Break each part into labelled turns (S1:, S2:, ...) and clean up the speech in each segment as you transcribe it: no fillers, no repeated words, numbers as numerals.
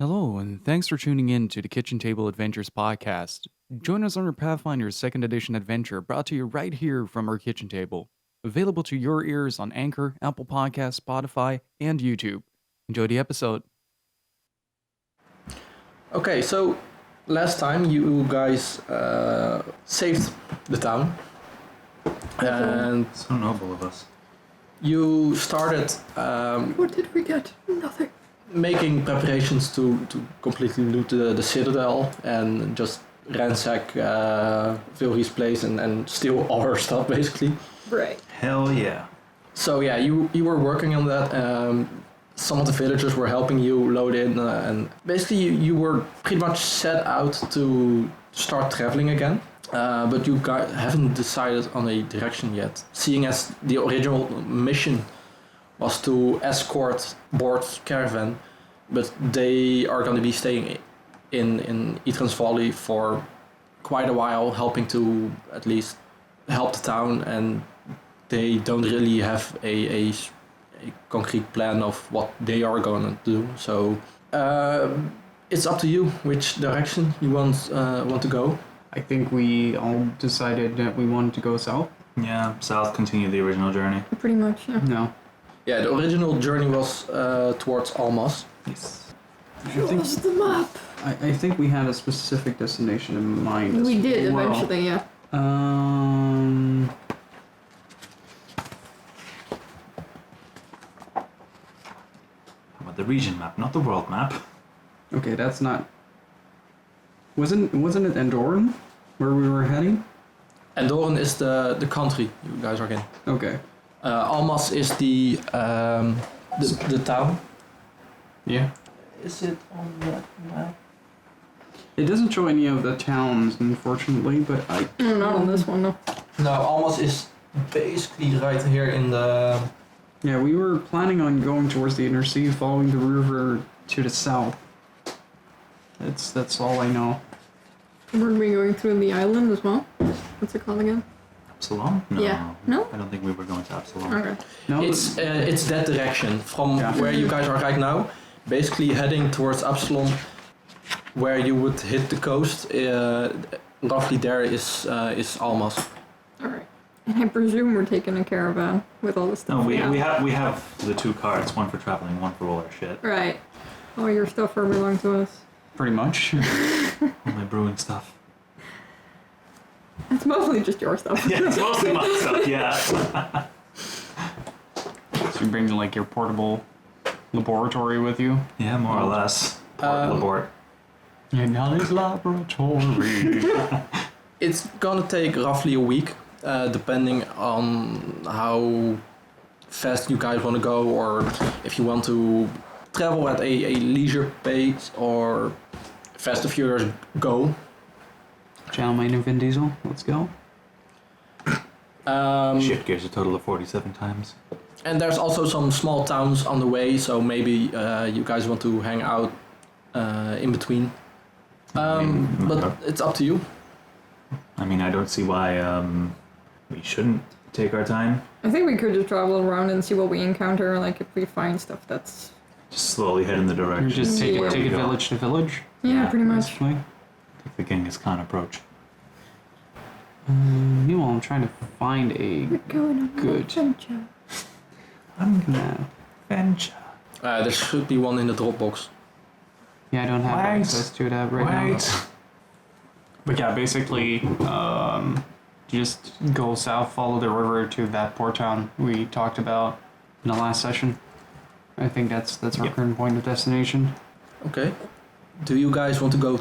S1: Hello, and thanks for tuning in to the Kitchen Table Adventures podcast. Join us on our Pathfinder 2nd Edition adventure brought to you right here from our kitchen table. Available to your ears on Anchor, Apple Podcasts, Spotify, and YouTube. Enjoy the episode.
S2: Okay, so last time you guys saved the town, and
S3: So noble of us.
S2: you started
S4: What did we get? Nothing.
S2: making preparations to completely loot the citadel and just ransack Vilri's place and steal all her stuff, basically.
S4: Right.
S3: Hell yeah.
S2: So yeah, you were working on that. Some of the villagers were helping you load in, and basically you were pretty much set out to start traveling again. But you guys haven't decided on a direction yet, seeing as the original mission was to escort Bord's caravan, but they are going to be staying in Etran's Valley for quite a while, helping to at least help the town, and they don't really have a concrete plan of what they are going to do. So it's up to you which direction you want to go.
S5: I think we all decided that we wanted to go south.
S3: Yeah, south, continue the original journey.
S4: Pretty much, yeah.
S5: No.
S2: Yeah, the original journey was towards Almas.
S3: Yes.
S4: Show us the map.
S5: I think we had a specific destination in mind. as
S4: We did
S5: well.
S4: eventually, yeah.
S3: How about the region map, not the world map?
S5: Okay, that's not. Wasn't it Andoran where we were heading?
S2: Andoran is the country you guys are in.
S5: Okay.
S2: Almas is the town.
S5: Yeah.
S2: Is it on that map?
S5: It doesn't show any of the towns, unfortunately, but I.
S4: Not on this one, no.
S2: No, Almas is basically right here in the.
S5: Yeah, we were planning on going towards the inner sea, following the river to the south. That's all I know.
S4: Were we going through the island as well? What's it called again?
S3: Absalom? No.
S4: Yeah. No?
S3: I don't think we were going to Absalom.
S4: Okay.
S5: No.
S2: It's that direction from
S5: Yeah.
S2: where you guys are right now, basically heading towards Absalom, where you would hit the coast. Roughly there is Almas.
S4: Alright. And I presume we're taking a caravan with all the stuff.
S3: No, we
S4: have.
S3: we have the two carts, one for traveling, one for all our shit.
S4: Right. All your stuff are belong to us.
S5: Pretty much.
S3: All my brewing stuff.
S4: It's mostly just your stuff.
S3: Yeah, it's mostly my stuff, yeah.
S5: So you bring like your portable laboratory with you.
S3: Yeah, more or less. Labort.
S5: In Ali's laboratory.
S2: It's gonna take roughly a week, depending on how fast you guys want to go, or if you want to travel at a leisure pace, or Fast and Furious Go.
S5: Channel Main and Vin Diesel. Let's go.
S3: Shift gears a total of 47 times.
S2: And there's also some small towns on the way, so maybe you guys want to hang out in between. But it's up to you.
S3: I mean, I don't see why we shouldn't take our time.
S4: I think we could just travel around and see what we encounter, like if we find stuff that's...
S3: Just slowly head in the
S5: You
S3: direction.
S5: just take
S4: Yeah.
S5: it village to village.
S4: Yeah, pretty much.
S5: Basically.
S3: Take the Genghis Khan approach.
S5: Meanwhile, I'm trying to find a
S4: We're going on
S5: Good.
S4: adventure.
S3: I'm
S5: map.
S3: venture.
S2: There should be one in the Dropbox.
S5: Yeah, I don't have
S3: Wait.
S5: access to that right now. But yeah, basically, just go south, follow the river to that port town we talked about in the last session. I think that's our
S3: Yep.
S5: current point of destination.
S2: Okay. Do you guys want to go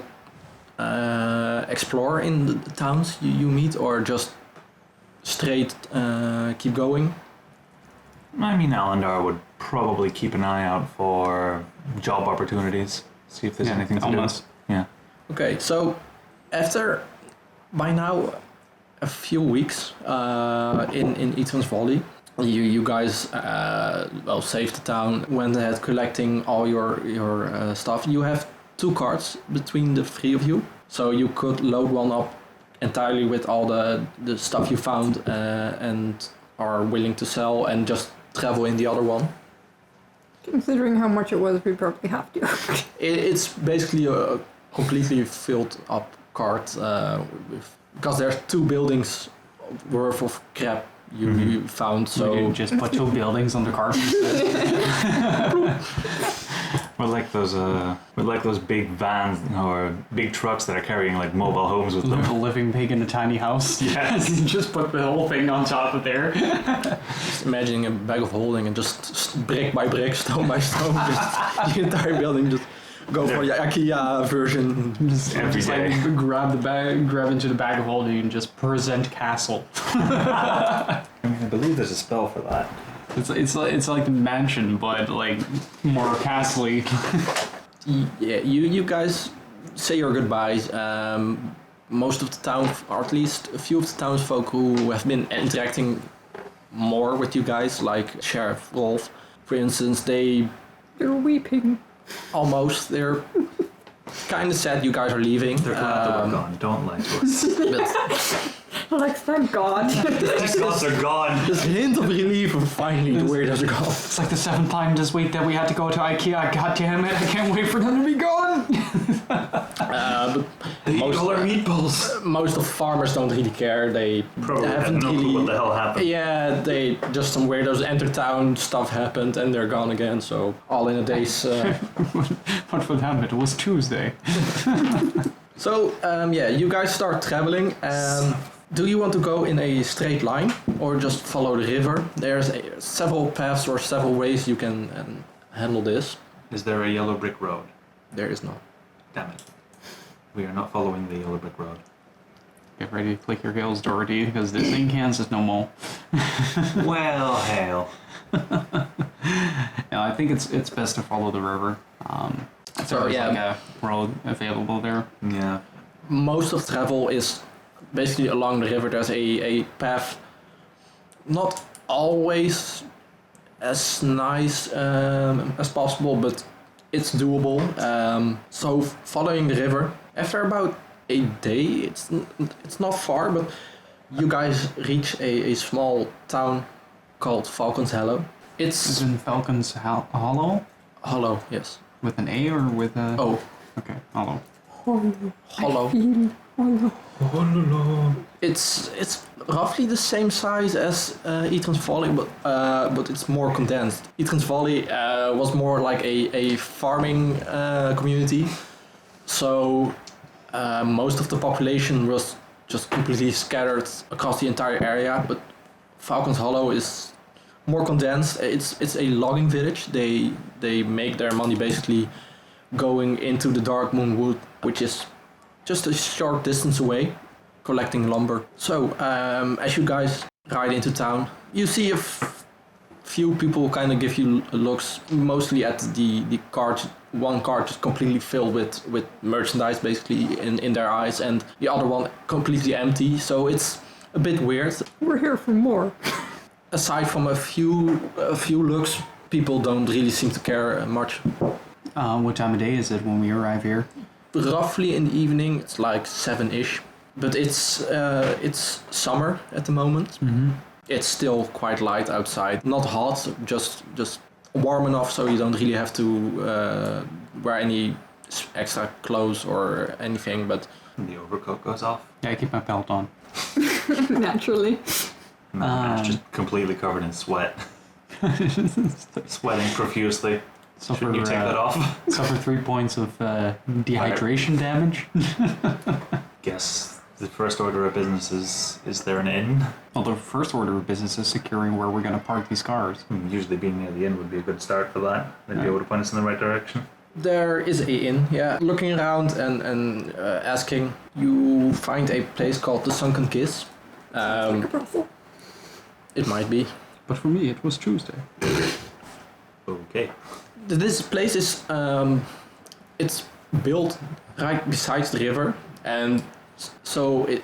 S2: explore in the towns you meet, or just straight keep going?
S3: I mean, Alendar would probably keep an eye out for job opportunities. See if there's anything to
S5: almost.
S3: do. Yeah.
S2: Okay, so after by now a few weeks in Etran's Valley, you guys saved the town, went ahead collecting all your stuff. You have two carts between the three of you, so you could load one up entirely with all the stuff you found and are willing to sell, and just travel in the other one.
S4: Considering how much it was, we probably have to.
S2: It's basically a completely filled up cart because there's 2 buildings worth of crap you found.
S5: So
S2: So
S5: we just put 2 buildings on the cart instead.
S3: We're like those big vans or big trucks that are carrying like mobile homes with them.
S5: A living pig in a tiny house.
S3: Yes.
S5: You just put the whole thing on top of there.
S2: just imagining a bag of holding and just brick by brick, stone by stone, just the entire building. Just go for the IKEA version.
S5: Just
S3: Every day.
S5: like grab the bag, grab into the bag of holding, and just present castle.
S3: I believe there's a spell for that.
S5: It's like the mansion, but like more castle-y.
S2: Yeah, you guys say your goodbyes. Most of the town, or at least a few of the townsfolk who have been interacting more with you guys, like Sheriff Wolf, for instance,
S4: They're weeping.
S2: they're kind of sad you guys are leaving.
S3: They're glad that we're gone. Don't lie to us.
S2: But
S4: Alex, thank God.
S3: These gods are gone.
S2: this hint of relief of finally the weirdos are gone.
S5: It's like the 7th time this week that we had to go to IKEA. God damn it! I can't wait for them to be gone.
S2: But
S3: They eat all our meatballs.
S2: most of farmers don't really care. They
S3: Probably have
S2: haven't
S3: no
S2: really.
S3: clue what the hell happened.
S2: Yeah, they just some weirdos enter town, stuff happened, and they're gone again. So all in a day's.
S5: But for them, it was Tuesday.
S2: So yeah, you guys start traveling. Do you want to go in a straight line or just follow the river? There's several paths or several ways you can handle this.
S3: Is there a yellow brick road?
S2: There is not.
S3: Damn it. We are not following the yellow brick road.
S5: Get ready to click your heels, Doherty, because this thing Kansas no more.
S3: Well, hell.
S5: No, I think it's best to follow the river. If
S2: So,
S5: there's
S2: yeah.
S5: like a road available there.
S3: Yeah.
S2: Most of travel is basically along the river. There's a path, not always as nice as possible, but it's doable. So following the river, after about a day, it's not far, but you guys reach a small town called Falcon's Hollow.
S5: Is
S2: It's
S5: in Falcon's Hollow
S2: hollow, yes.
S5: with an A or with a?
S2: Oh,
S5: Okay, Hollow.
S2: hollow.
S4: Oh,
S2: It's roughly the same size as Ethan's Folly, but it's more condensed. Ethan's Folly was more like a farming community, so most of the population was just completely scattered across the entire area. But Falcon's Hollow is more condensed. It's a logging village. They make their money basically going into the Dark Moon Wood, which is just a short distance away, collecting lumber. So, as you guys ride into town, you see a few people kind of give you looks, mostly at the cart. One cart is completely filled with merchandise, basically, in their eyes, and the other one completely empty. So it's a bit weird.
S4: we're here for more.
S2: Aside from a few looks, people don't really seem to care much.
S5: What time of day is it when we arrive here?
S2: Roughly in the evening, it's like 7-ish. But it's summer at the moment.
S5: Mm-hmm.
S2: It's still quite light outside. Not hot, just warm enough so you don't really have to wear any extra clothes or anything. But
S3: The overcoat goes off.
S5: Yeah, I keep my belt on.
S4: Naturally.
S3: And the man's just completely covered in sweat. Sweating profusely. Shouldn't you take that off?
S5: Suffer 3 points of dehydration damage.
S3: Guess the first order of business is there an inn?
S5: Well, the first order of business is securing where we're going to park these cars.
S3: Usually being near the inn would be a good start for that. They'd be
S5: Yeah.
S3: able to point us in the right direction.
S2: there is a inn, yeah. Looking around and asking, you find a place called the Sunken Kiss.
S4: Like a brothel.
S2: It might be.
S5: But for me, it was Tuesday.
S3: Okay.
S2: This place is it's built right beside the river, and so it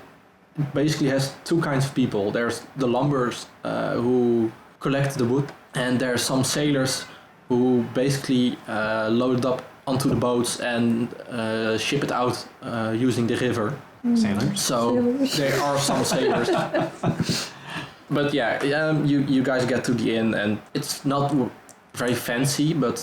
S2: basically has two kinds of people. There's the lumberers who collect the wood, and there's some sailors who basically load it up onto the boats and ship it out using the river.
S5: Sailors?
S2: So
S4: Sailors.
S2: there are some sailors. But yeah, you guys get to the inn, and it's not very fancy, but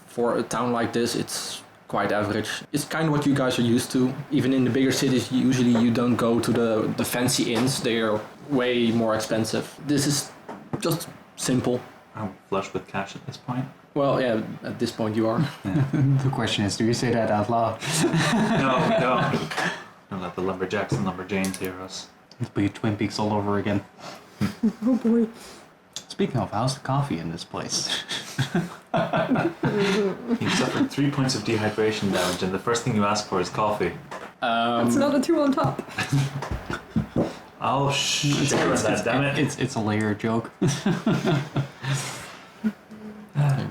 S2: for a town like this, it's quite average. It's kind of what you guys are used to. Even in the bigger cities, usually you don't go to the fancy inns. They are way more expensive. This is just simple.
S3: I'm flush with cash at this point.
S2: Well, yeah, at this point you are.
S5: The question is, do you say that out loud?
S3: No, we don't. Don't let the lumberjacks and lumberjanes hear us.
S5: It'll be Twin Peaks all over again.
S4: Oh boy.
S5: Speaking of, how's the coffee in this place?
S3: You suffered 3 points of dehydration damage, and the first thing you ask for is coffee.
S4: It's not a 2 on top.
S3: Oh, share that, damn it.
S5: It's a layer joke.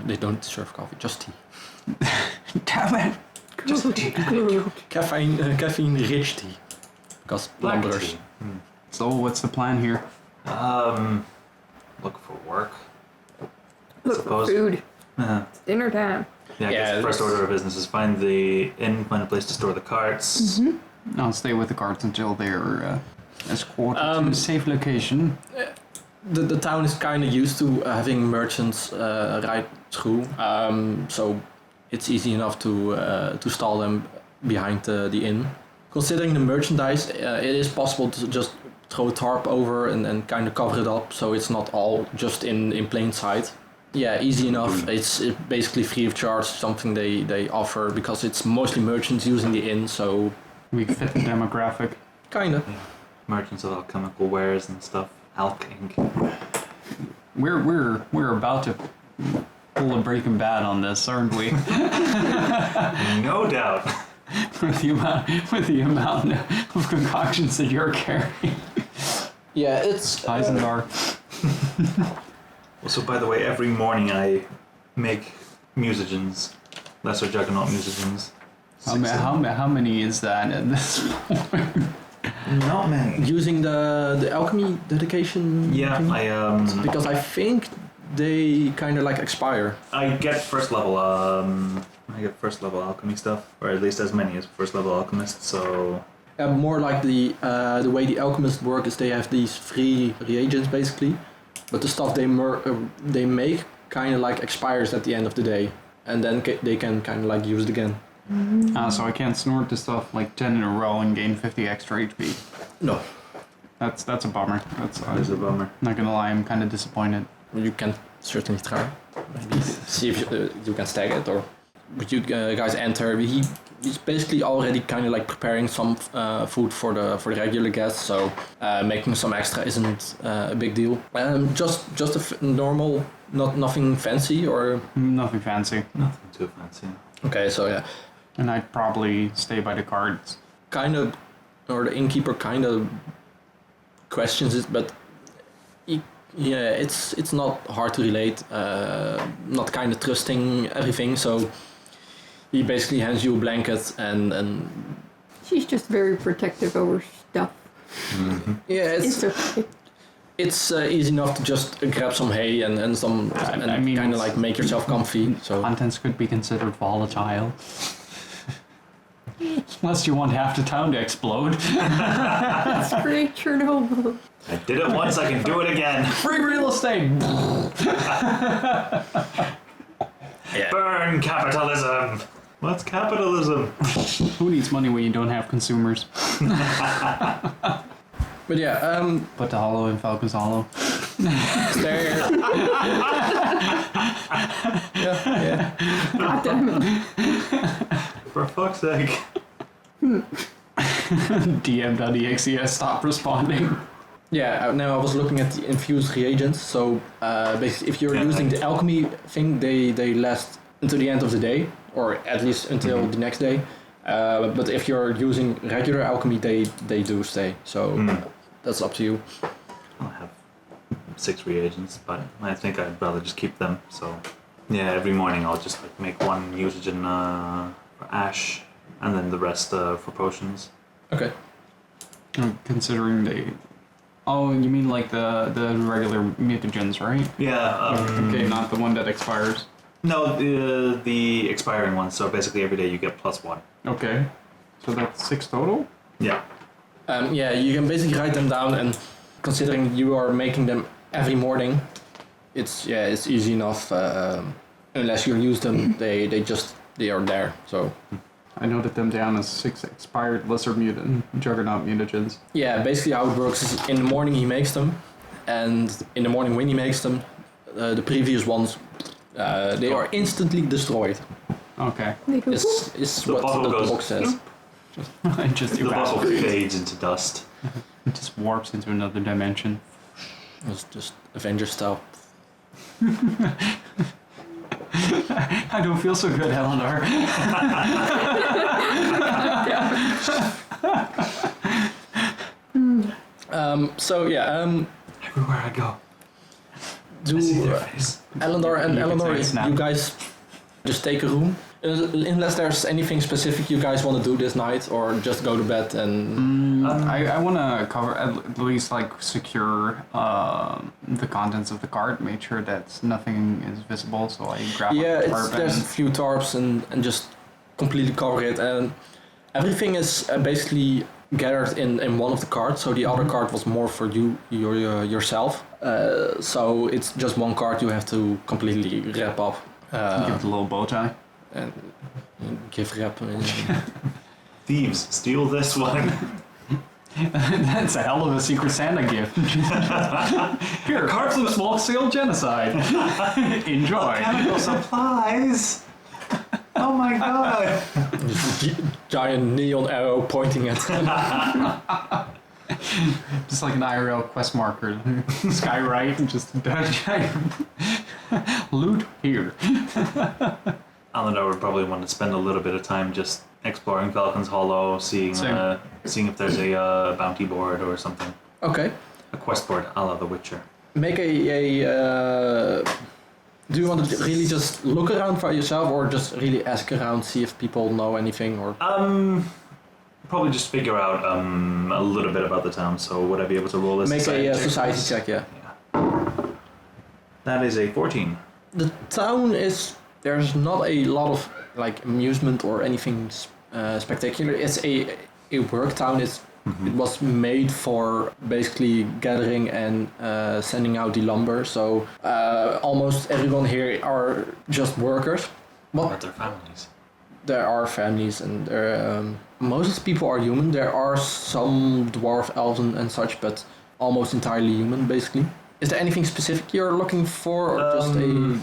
S2: They don't serve coffee, just tea.
S5: Damn it!
S2: Caffeine-rich tea. Because
S3: Black
S2: lumberers.
S3: tea.
S5: So, what's the plan here?
S3: Look for work.
S4: Look for
S3: Suppose.
S4: food.
S3: Uh,
S4: It's dinner time.
S3: yeah, I guess the first order of business is find the inn, find a place to store the carts.
S5: I'll stay with the carts until they're escorted to
S2: Um,
S5: a safe location.
S2: The town is kind of used to having merchants right through, so it's easy enough to stall them behind the inn. Considering the merchandise, it is possible to just throw a tarp over and kind of cover it up, so it's not all just in plain sight. Yeah, easy enough. It's basically free of charge, something they offer because it's mostly merchants using the inn, so
S5: We fit the demographic.
S2: kinda.
S3: Merchants of alchemical wares and stuff. Alch Inc.
S5: We're about to pull a Breaking Bad on this, aren't we?
S3: No doubt.
S5: with the amount of concoctions that you're carrying.
S2: Yeah, it's
S5: Eisendar.
S3: Also, by the way, every morning I make musigens. Lesser Juggernaut musigens.
S5: How many is that at this point?
S3: Not many.
S2: using the alchemy dedication.
S3: Yeah,
S2: thing?
S3: I
S2: Because I think they kind of like expire.
S3: get first level alchemy stuff, or at least as many as first level alchemists. So
S2: More like the way the alchemists work is they have these free reagents basically, but the stuff they make kind of like expires at the end of the day, and then they can kind of like use it again.
S5: So I can't snort the stuff like 10 in a row and gain 50 extra HP.
S2: No,
S5: That's a bummer.
S3: that is a bummer.
S5: Not gonna lie, I'm kind of disappointed.
S2: you can certainly try. Maybe see if you can stack it, or but you guys enter. He's basically already kind of like preparing some food for the regular guests, so making some extra isn't a big deal. Just normal, nothing fancy, or
S5: Nothing fancy.
S3: Nothing too fancy.
S2: okay, so yeah.
S5: And I'd probably stay by the cards.
S2: Kind of, or the innkeeper kind of questions it, but yeah, it's not hard to relate. Not kind of trusting everything, so he basically hands you a blanket and
S4: She's just very protective over stuff.
S2: yeah,
S4: It's okay.
S2: it's easy enough to just grab some hay and some
S5: I mean,
S2: kind of like make yourself comfy. So
S5: Contents could be considered volatile. Unless you want half the town to explode.
S4: It's great Chernobyl.
S3: I did it once, I can do it again.
S5: Free real estate!
S3: Burn capitalism! What's capitalism?
S5: Who needs money when you don't have consumers?
S2: but yeah,
S5: Put the hollow in Falcon's Hollow.
S2: there. yeah.
S4: God damn it.
S3: For fuck's sake.
S5: DM.exe stop responding.
S2: Yeah, now I was looking at the infused reagents. So basically, if you're using the alchemy thing, they last until the end of the day, or at least until the next day. But if you're using regular alchemy, they do stay. So that's up to you.
S3: I'll have 6 reagents, but I think I'd rather just keep them. So yeah, every morning I'll just like make one mutagen for ash, and then the rest for potions.
S2: Okay.
S5: Considering they... Oh, you mean like the regular mutagens, right?
S3: Yeah.
S5: Okay, not the one that expires.
S3: No, the expiring ones. So basically every day you get +1.
S5: Okay. So that's 6 total?
S3: Yeah.
S2: Yeah, you can basically write them down, and considering you are making them every morning, it's easy enough. Unless you use them, they are there. So
S5: I noted them down as 6 expired lesser mutant juggernaut mutagens.
S2: yeah, basically how it works is in the morning he makes them, and in the morning when he makes them, the previous ones they are instantly destroyed.
S5: Okay.
S4: They go,
S2: Is
S3: The
S2: what
S3: bottle
S2: the
S3: goes,
S2: box says.
S5: It just
S3: the bottle
S5: evaporates.
S3: fades into dust.
S5: It just warps into another dimension.
S2: It's just Avenger style.
S5: I don't feel so good, Aelinor.
S2: So yeah,
S3: Everywhere I go,
S2: do
S3: I see their face.
S2: Aelinor and
S5: You can
S2: Aelinor,
S5: say snap.
S2: you guys just take a room. Unless there's anything specific you guys want to do this night, or just go to bed and.
S5: I want to cover at least like secure the contents of the cart, make sure that nothing is visible. So I grab
S2: Yeah,
S5: a tarp
S2: there's a
S5: and
S2: few tarps and just completely cover it, and everything is basically gathered in one of the carts. So the other cart was more for yourself. So it's just one cart you have to completely wrap up.
S5: give it a little bow tie.
S2: And give wrap.
S3: Thieves, steal this one.
S5: That's a hell of a Secret Santa gift. Here, carts of small scale genocide. Enjoy.
S3: Chemical supplies. Oh my god.
S2: Giant neon arrow pointing at.
S5: Just like an IRL quest marker. Skywrite and just loot here.
S3: Alendar would probably want to spend a little bit of time just exploring Falcon's Hollow, seeing
S5: Same.
S3: seeing if there's a bounty board or something.
S2: Okay,
S3: A quest board a la The Witcher.
S2: make do you want to really just look around for yourself, or just really ask around, see if people know anything, or?
S3: Probably just figure out a little bit about the town. So would I be able to roll this?
S2: Make a society check, yeah.
S3: That is a 14.
S2: The town is, there's not a lot of like amusement or anything spectacular. It's a work town. It was made for basically gathering and sending out the lumber. So almost everyone here are just workers.
S3: Or
S2: But
S3: their families.
S2: there are families, and there, most of the people are human. There are some dwarf, elven, and such, but almost entirely human, basically. Is there anything specific you're looking for, or just a?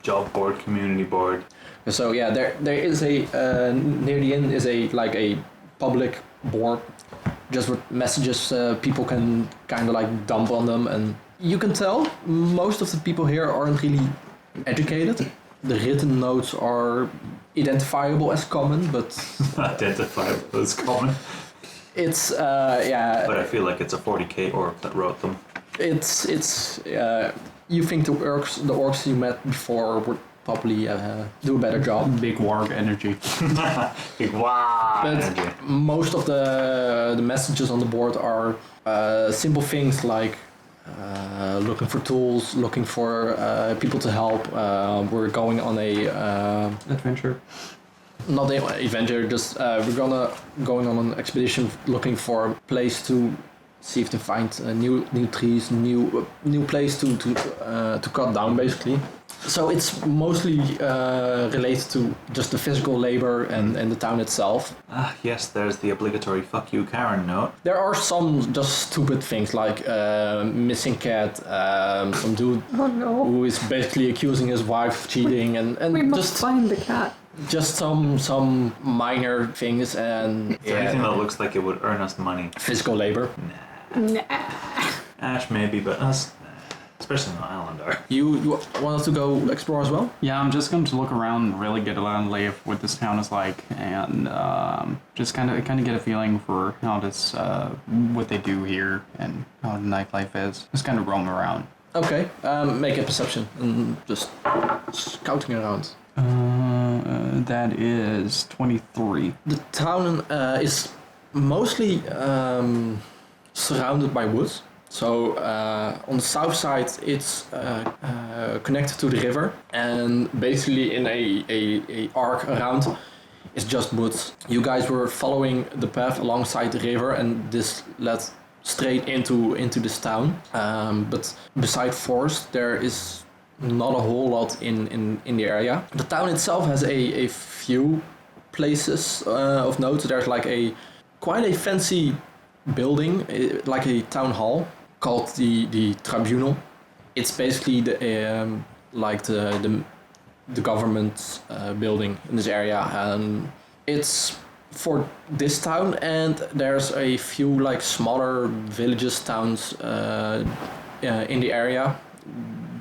S3: Job board, community board.
S2: So yeah, there is a near the end is a public board, just with messages people can kind of like dump on them, and you can tell most of the people here aren't really educated. The written notes are identifiable as common, but
S3: Identifiable as common.
S2: it's yeah,
S3: But I feel like it's a 40k orc that wrote them.
S2: it's you think the orcs you met before would probably do a better job.
S5: Big warg energy.
S3: Big wow
S2: But
S3: energy.
S2: most of the messages on the board are simple things like looking for tools, looking for people to help. We're going on a
S5: Adventure.
S2: not an adventure, just we're going on an expedition looking for a place to see if they find new trees, new place to cut down, basically. So it's mostly related to just the physical labor and the town itself.
S3: Ah, yes, there's the obligatory fuck you Karen note.
S2: There are some just stupid things like missing cat, some dude
S4: oh no.
S2: who is basically accusing his wife of cheating, and
S4: We must
S2: just
S4: find the cat.
S2: just some minor things, and
S3: Anything that looks like it would earn us money.
S2: physical labor.
S4: Nah.
S3: Ash maybe, but us, nah. Especially not Alendar.
S2: You want us to go explore as well?
S5: Yeah, I'm just going to look around and really get a lay of what this town is like, and just kind of get a feeling for how this what they do here and how the nightlife is. Just kind of roam around.
S2: Okay, make a perception and just scouting around.
S5: That is 23.
S2: The town is mostly surrounded by woods. So on the south side, it's connected to the river, and basically in a arc around, it's just woods. You guys were following the path alongside the river, and this led straight into this town. But beside forest, there is not a whole lot in the area. The town itself has a few places of note. There's like quite a fancy building, like a town hall called the Tribunal. It's basically the government building in this area. It's for this town, and there's a few like smaller villages, towns in the area.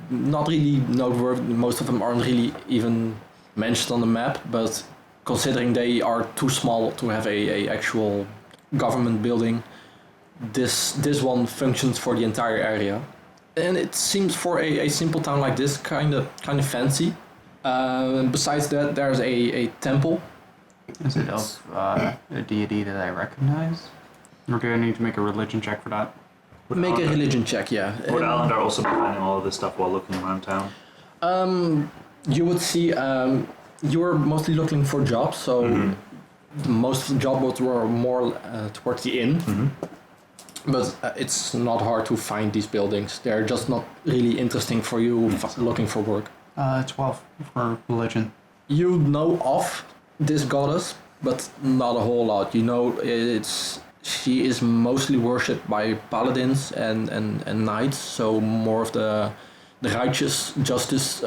S2: Not really noteworthy. Most of them aren't really even mentioned on the map, but considering they are too small to have a actual government building, this one functions for the entire area. And it seems for a simple town like this kind of fancy. Besides that, there's a temple.
S5: Is it of a deity that I recognize? Or do I need to make a religion check for that?
S2: Make a religion check, yeah.
S3: Would Alendar also be finding all of this stuff while looking around town?
S2: You would see, you were mostly looking for jobs, so most of the job boards were more towards the inn. But it's not hard to find these buildings. They're just not really interesting for you looking for work.
S5: 12 for religion.
S2: You know of this goddess, but not a whole lot. You know, she is mostly worshipped by paladins and knights, so more of the righteous justice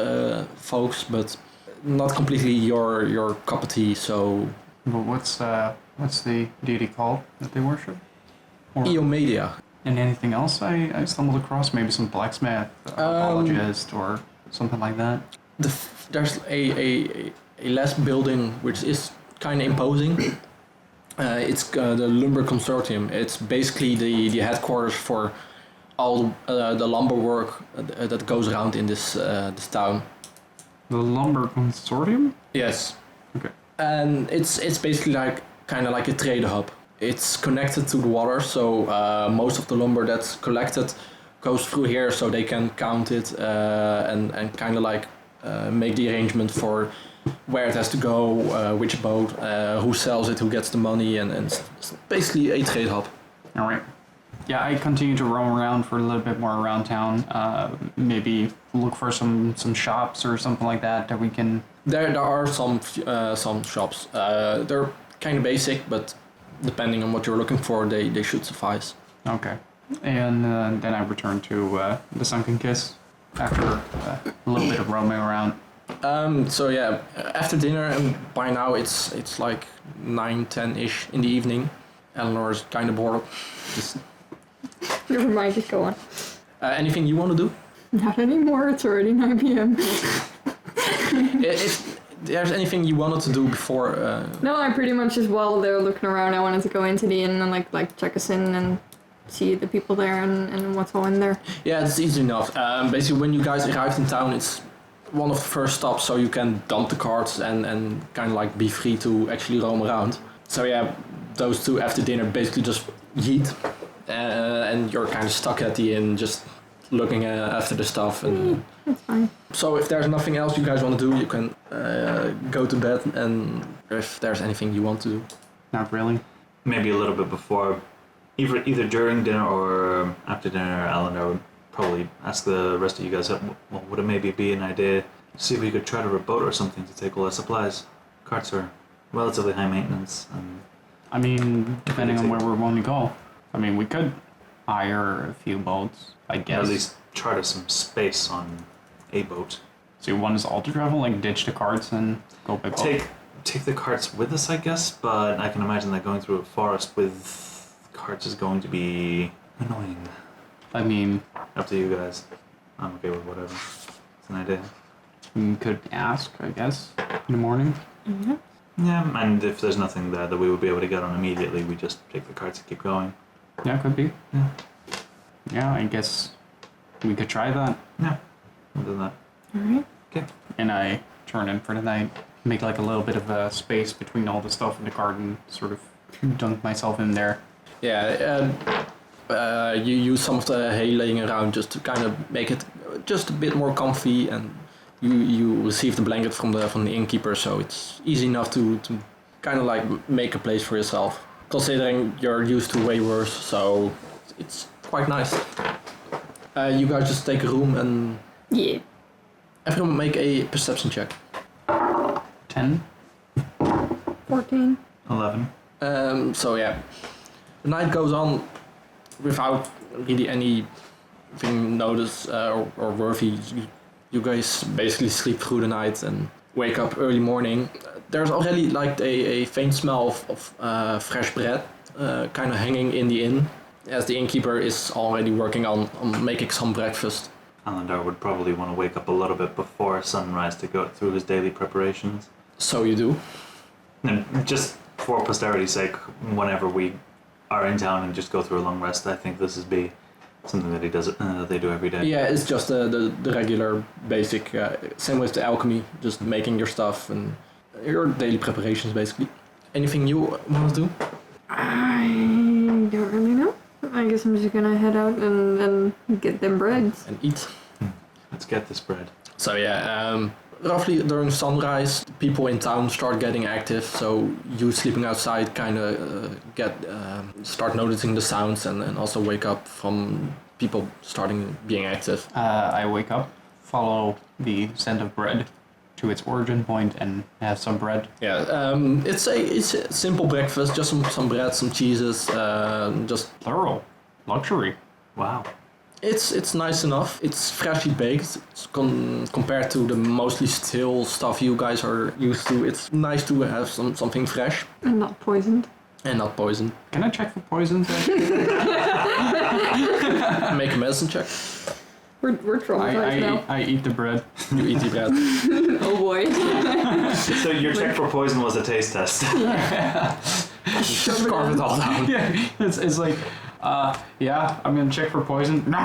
S2: folks, but not completely your cup of tea. So,
S5: But what's the deity called that they worship? Or,
S2: Iomedia.
S5: and anything else I stumbled across? Maybe some blacksmith, apologist, or something like that?
S2: There's a last building which is kind of imposing. It's the Lumber Consortium. It's basically the headquarters for all the lumber work that goes around in this town.
S5: The Lumber Consortium?
S2: Yes,
S5: Okay.
S2: and it's basically kind of like a trade hub. It's connected to the water, so most of the lumber that's collected goes through here, so they can count it and kind of like make the arrangement for where it has to go, which boat, who sells it, who gets the money, and it's basically a trade hub.
S5: All right. Yeah, I continue to roam around for a little bit more around town. Maybe look for some shops or something like that we can.
S2: There are some shops. They're kind of basic, but depending on what you're looking for, they should suffice.
S5: Okay. And then I return to the Sunken Kiss after a little bit of roaming around.
S2: So yeah, after dinner, and by now it's like 9-10-ish in the evening. Eleanor's kind of bored. Just,
S4: Never mind, just go on.
S2: anything you want to do?
S4: Not anymore, it's already 9 p.m.
S2: If there's anything you wanted to do before...
S4: No, I pretty much just while they're looking around, I wanted to go into the inn and like check us in and see the people there and what's all in there.
S2: Yeah, it's easy enough. Basically, when you guys arrived in town, it's one of the first stops, so you can dump the carts and kind of like be free to actually roam around. So yeah, those two after dinner basically just yeet, and you're kind of stuck at the inn just looking after the stuff. And
S4: That's fine.
S2: so if there's nothing else you guys want to do, you can go to bed, and if there's anything you want to do.
S5: Not really.
S3: Maybe a little bit before, either during dinner or after dinner, Alendar would probably ask the rest of you guys, well, would it maybe be an idea to see if we could charter a boat or something to take all the supplies? Carts are relatively high maintenance, and
S5: I mean, depending on where we're wanting to go. I mean, we could hire a few boats, I
S3: or
S5: guess.
S3: at least charter some space on a boat.
S5: So you want us all to travel, like ditch the carts and go by boat?
S3: Take the carts with us, I guess, but I can imagine that going through a forest with carts is going to be annoying.
S5: I mean,
S3: Up to you guys. I'm okay with whatever. It's an idea.
S5: we could ask, I guess, in the morning.
S4: Mm-hmm.
S3: Yeah, and if there's nothing there that we would be able to get on immediately, we just take the carts and keep going.
S5: Yeah, could be.
S3: Yeah.
S5: Yeah, I guess we could try that.
S3: Yeah, we'll do that.
S4: Alright.
S3: Okay.
S5: And I turn in for the night, make like a little bit of a space between all the stuff in the garden, sort of dunk myself in there.
S2: Yeah, you use some of the hay laying around just to kind of make it just a bit more comfy, and you receive the blanket from the innkeeper, so it's easy enough to kind of like make a place for yourself. Considering you're used to way worse, so it's quite nice. You guys just take a room and
S4: Yeah.
S2: Everyone make a perception check.
S5: 10.
S4: 14.
S3: 11.
S2: So yeah, the night goes on without really anything noticed or worthy. You guys basically sleep through the night and wake up early morning. There's already like a faint smell of fresh bread kind of hanging in the inn, as the innkeeper is already working on making some breakfast.
S3: Alendar would probably want to wake up a little bit before sunrise to go through his daily preparations.
S2: So you do.
S3: And just for posterity's sake, whenever we are in town and just go through a long rest, I think this is be something that he does. They do every day.
S2: Yeah, it's just the regular basic, same with the alchemy, just making your stuff and your daily preparations basically. Anything you want to do?
S4: I don't really know. I guess I'm just gonna head out and get them breads.
S2: And eat.
S3: Let's get this bread.
S2: So yeah, roughly during sunrise, people in town start getting active. So you sleeping outside kind of start noticing the sounds and also wake up from people starting being active.
S5: I wake up, follow the scent of bread to its origin point, and have some bread.
S2: Yeah, it's a simple breakfast, just some bread, some cheeses, just
S5: Plural. Luxury.
S3: Wow.
S2: it's nice enough. It's freshly baked compared to the mostly stale stuff you guys are used to. It's nice to have something fresh
S4: And not poisoned.
S2: and not poisoned.
S5: Can I check for poisons?
S2: Make a medicine check.
S4: We're traumatized now.
S5: I eat the bread.
S2: You eat the bread.
S4: Oh boy.
S3: So your check for poison was a taste test.
S2: Carve it all down.
S5: Yeah, it's like, yeah, I'm gonna check for poison. No.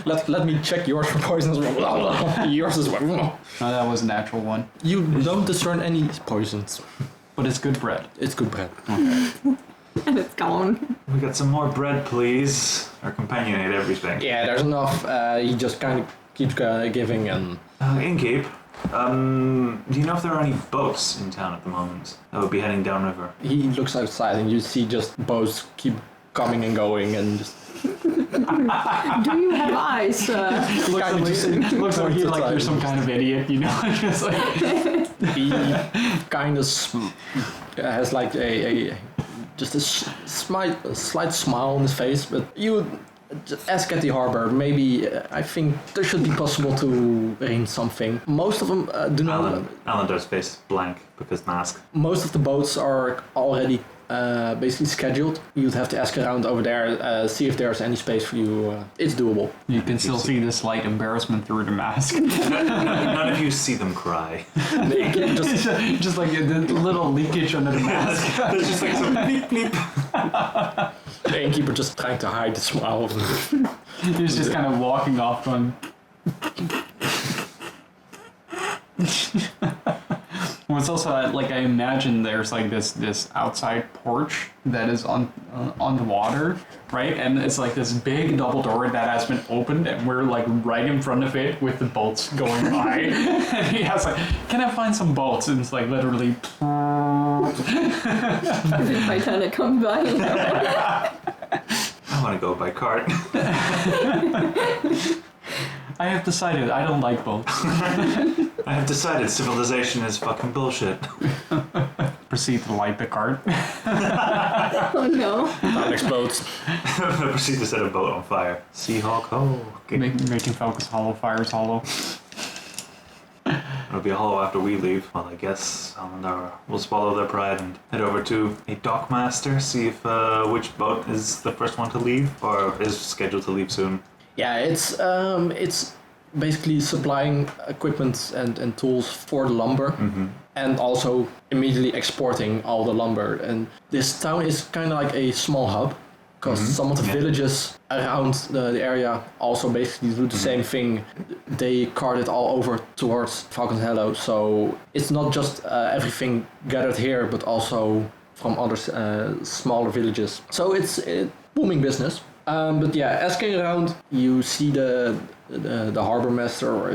S2: Let me check yours for poison as well. Yours as well.
S5: No, that was a natural one.
S2: You don't discern any poisons.
S5: But it's good bread.
S2: It's good bread.
S4: And it's gone.
S3: We got some more bread, please. Our companion ate everything.
S2: Yeah, there's enough. He just kind of keeps giving and...
S3: Innkeep, do you know if there are any boats in town at the moment that would be heading downriver?
S2: He looks outside and you see just boats keep coming and going and just...
S4: Do you have eyes?
S5: Looks like you're some kind of idiot, you know? Just like,
S2: He kind of has like a slight smile on his face, but you just ask at the harbor. Maybe I think there should be possible to arrange something. Most of them do not.
S3: Alendar's face is blank because mask.
S2: Most of the boats are already basically scheduled. You'd have to ask around over there, see if there's any space for you. It's doable.
S5: you can still see the slight embarrassment through the mask.
S3: None of you see them cry.
S5: Just like the little leakage under the mask.
S3: There's just like some bleep bleep.
S2: The innkeeper just trying to hide the smile.
S5: He's just kind of walking off on. Well, it's also like I imagine there's like this outside porch that is on the water, right? And it's like this big double door that has been opened, and we're like right in front of it with the boats going by. And he has like, "Can I find some boats?" And it's like literally.
S4: If Titanic comes by.
S3: I want to go by cart.
S5: I have decided I don't like boats.
S3: I have decided civilization is fucking bullshit.
S5: Proceed to light the cart.
S4: Oh no.
S2: That explodes.
S3: Proceed to set a boat on fire. Seahawk ho. Okay.
S5: Making focus hollow, fires hollow.
S3: It'll be a hollow after we leave. Well, I guess Alendar will swallow their pride and head over to a dockmaster, see if which boat is the first one to leave or is scheduled to leave soon.
S2: Yeah, it's basically supplying equipment and tools for the lumber, and also immediately exporting all the lumber. And this town is kind of like a small hub, because some of the villages around the area also basically do the same thing. They cart it all over towards Falcon's Hollow, so it's not just everything gathered here, but also from other smaller villages. So it's a booming business. But yeah, asking around, you see the harbor master. Or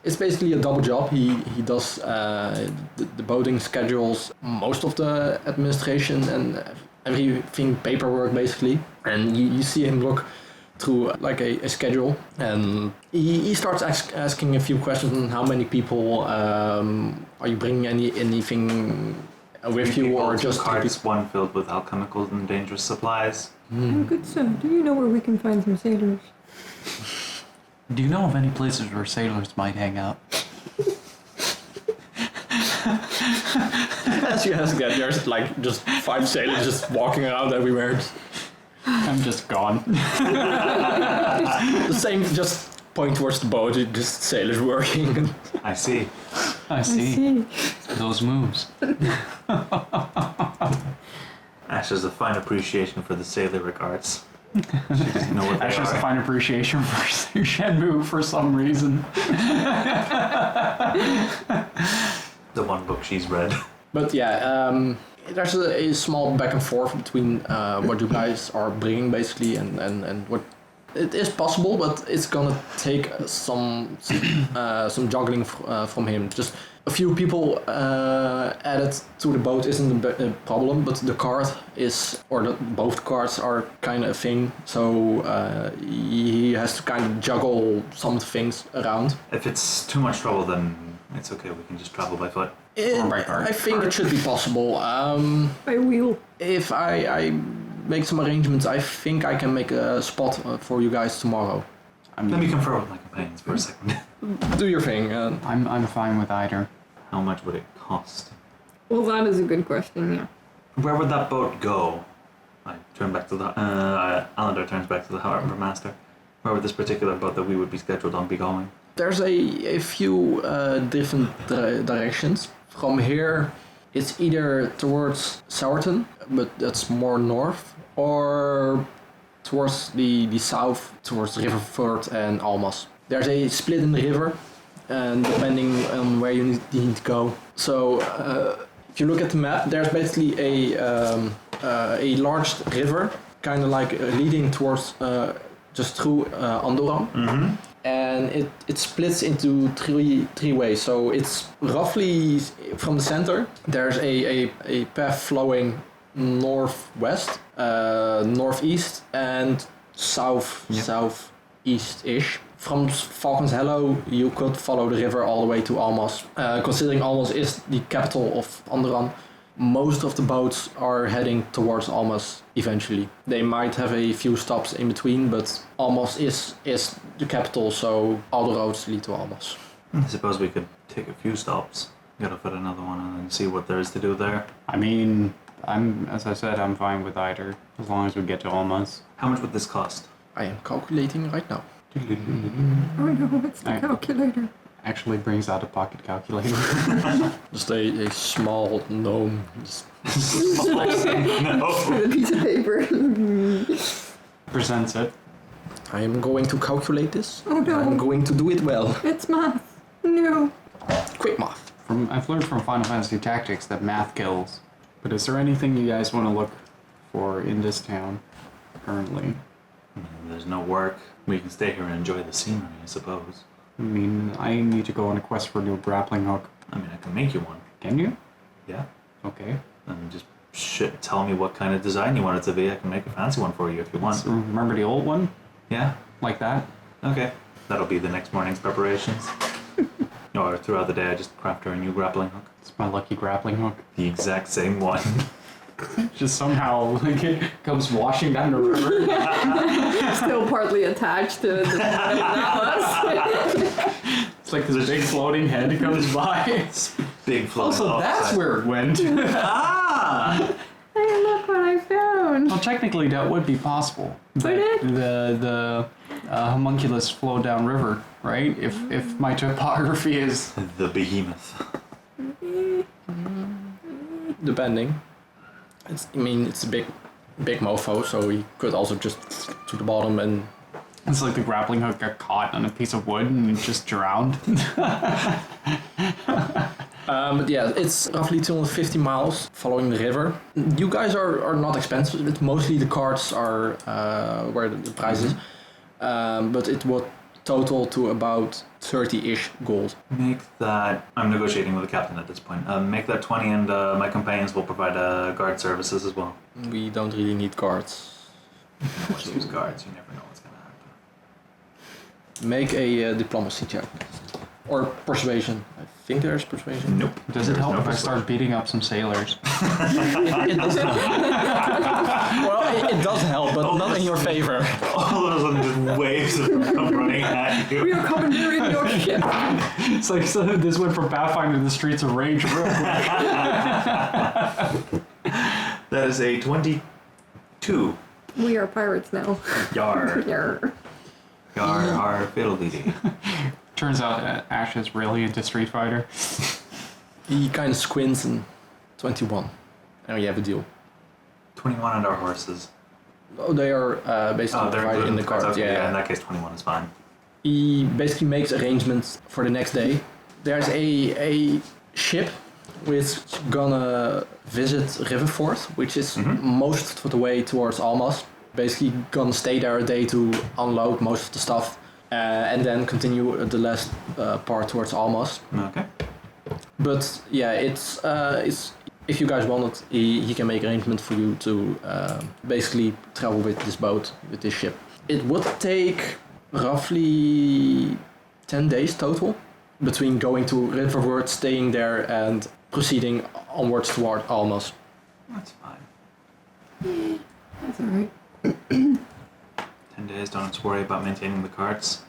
S2: it's basically a double job. He does the boating schedules, most of the administration and everything paperwork basically. And you see him look through like a schedule, and he starts asking a few questions on how many people are you bringing anything with you, or just
S3: carts, one filled with alchemical and dangerous supplies.
S4: Good sir, do you know where we can find some sailors?
S5: Do you know of any places where sailors might hang out?
S2: As you ask that, there's like just 5 sailors just walking around everywhere.
S5: I'm just gone.
S2: The same, just point towards the boat, just sailors working.
S3: I see.
S5: I see. Those moves.
S3: Ash has a fine appreciation for the sailor regards. She doesn't know what they
S5: Ash has a
S3: are.
S5: fine appreciation for Shenmue for some reason.
S3: The one book she's read.
S2: But yeah, there's a small back and forth between what you guys are bringing basically and what it is possible, but it's gonna take some juggling from him. Just a few people added to the boat isn't a problem, but the cart is, or both carts are kind of a thing. So he has to kind of juggle some things around.
S3: If it's too much trouble, then it's okay. We can just travel by foot.
S5: Or by cart.
S2: I think it should be possible.
S4: By wheel.
S2: If I make some arrangements, I think I can make a spot for you guys tomorrow.
S3: Let me confer with my companions for a second.
S2: Do your thing.
S5: I'm fine with either.
S3: How much would it cost?
S4: Well, that is a good question, yeah.
S3: Where would that boat go? I turn back to the... Alendar turns back to the Harbour Master. Where would this particular boat that we would be scheduled on be going?
S2: There's a few different directions. From here, it's either towards Sourton, but that's more north, or towards the south, towards Riverford and Almas. There's a split in the river, and depending on where you need to go. So if you look at the map, there's basically a large river, kind of like leading towards just through Andoran.
S3: Mm-hmm.
S2: And it splits into three ways. So it's roughly from the center. There's a path flowing northwest, northeast, and southeast-ish. From Falcon's Hollow, you could follow the river all the way to Almas. Considering Almas is the capital of Andoran, most of the boats are heading towards Almas eventually. They might have a few stops in between, but Almas is the capital, so all the roads lead to Almas.
S3: I suppose we could take a few stops, get off at another one, and then see what there is to do there.
S5: I mean, as I said, I'm fine with either, as long as we get to Almas.
S3: How much would this cost?
S2: I am calculating right now.
S4: Oh no, it's the calculator.
S5: Actually brings out a pocket calculator.
S2: Just a small gnome.
S3: No.
S4: With a piece of paper.
S5: Presents it.
S2: I am going to calculate this.
S4: Oh no.
S2: I'm going to do it well.
S4: It's math. No.
S2: Quick math.
S5: I've learned from Final Fantasy Tactics that math kills. But is there anything you guys want to look for in this town currently?
S3: There's no work. We can stay here and enjoy the scenery, I suppose.
S5: I mean, I need to go on a quest for a new grappling hook.
S3: I mean, I can make you one.
S5: Can you?
S3: Yeah.
S5: Okay.
S3: And just tell me what kind of design you want it to be. I can make a fancy one for you if you want.
S5: So remember the old one?
S3: Yeah.
S5: Like that?
S3: Okay. That'll be the next morning's preparations. Or throughout the day, I just craft her a new grappling hook.
S5: It's my lucky grappling hook.
S3: The exact same one.
S5: Just somehow, like, it comes washing down the river.
S4: Still partly attached to the necklace.
S5: It's like this big floating head comes by.
S3: Big floating
S5: Also, that's
S3: offside.
S5: where it went.
S3: Ah!
S4: Hey, look what I found.
S5: Well, technically, that would be possible.
S4: Would
S5: But
S4: it?
S5: the homunculus flowed down river, right? If my topography is...
S3: The behemoth.
S2: Depending. It's a big mofo, so he could also just to the bottom and...
S5: It's like the grappling hook got caught on a piece of wood and it just drowned.
S2: But yeah, it's roughly 250 miles following the river. You guys are not expensive. It's mostly the carts are where the price is. But it would total to about 30-ish gold.
S3: Make that... I'm negotiating with the captain at this point. Make that 20 and my companions will provide guard services as well.
S2: We don't really need guards.
S3: Just use guards, you never know what's going to happen.
S2: Make a diplomacy check. Or persuasion. I think there's persuasion.
S3: Nope.
S5: Does it
S3: There's
S5: help
S3: no
S5: if I
S3: persuasion.
S5: start beating up some sailors?
S2: It does help. Well, it does help, but not in your favor.
S3: All of a sudden, just waves of them come running at you.
S4: We are commandeering your ship.
S5: It's like so this went from Pathfinder to the streets of Rage real quick.
S3: That is a 22.
S4: We are pirates now.
S3: Yar.
S4: Yarr.
S3: Yar, our fiddle-dee-dee.
S5: Turns out Ash is really into Street Fighter.
S2: He kind of squints and 21. And you have a deal.
S3: 21 and our horses.
S2: Oh, they are basically
S3: they're
S2: provided in the
S3: cards.
S2: card.
S3: Okay,
S2: Yeah.
S3: in that case, 21 is fine.
S2: He basically makes arrangements for the next day. There's a ship which gonna visit Riverford, which is most of the way towards Almas. Basically gonna stay there a day to unload most of the stuff and then continue the last part towards Almas.
S3: Okay.
S2: But yeah, it's if you guys want it, he can make arrangements for you to basically travel with this boat, with this ship. It would take roughly 10 days total between going to Riverford, staying there, and proceeding onwards toward Almas.
S3: That's fine.
S4: That's alright.
S3: 10 days, don't have to worry about maintaining the carts.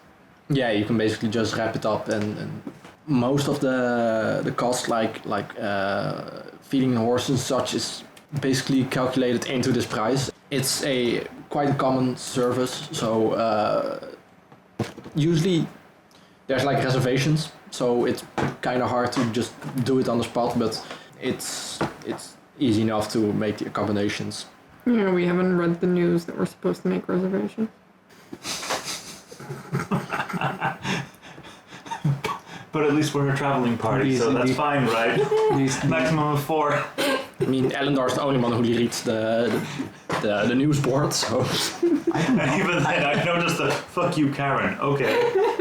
S2: Yeah, you can basically just wrap it up, and most of the cost, like feeding the horses and such, is basically calculated into this price. It's a quite a common service, so usually there's like reservations, so it's kind of hard to just do it on the spot, but it's easy enough to make the accommodations.
S4: Yeah, we haven't read the news that we're supposed to make reservations.
S3: But at least we're a traveling party, so that's fine, right? Maximum of 4.
S2: I mean, Alendar's the only one who reads the news board, so...
S3: Even then, I noticed the "fuck you, Karen." Okay,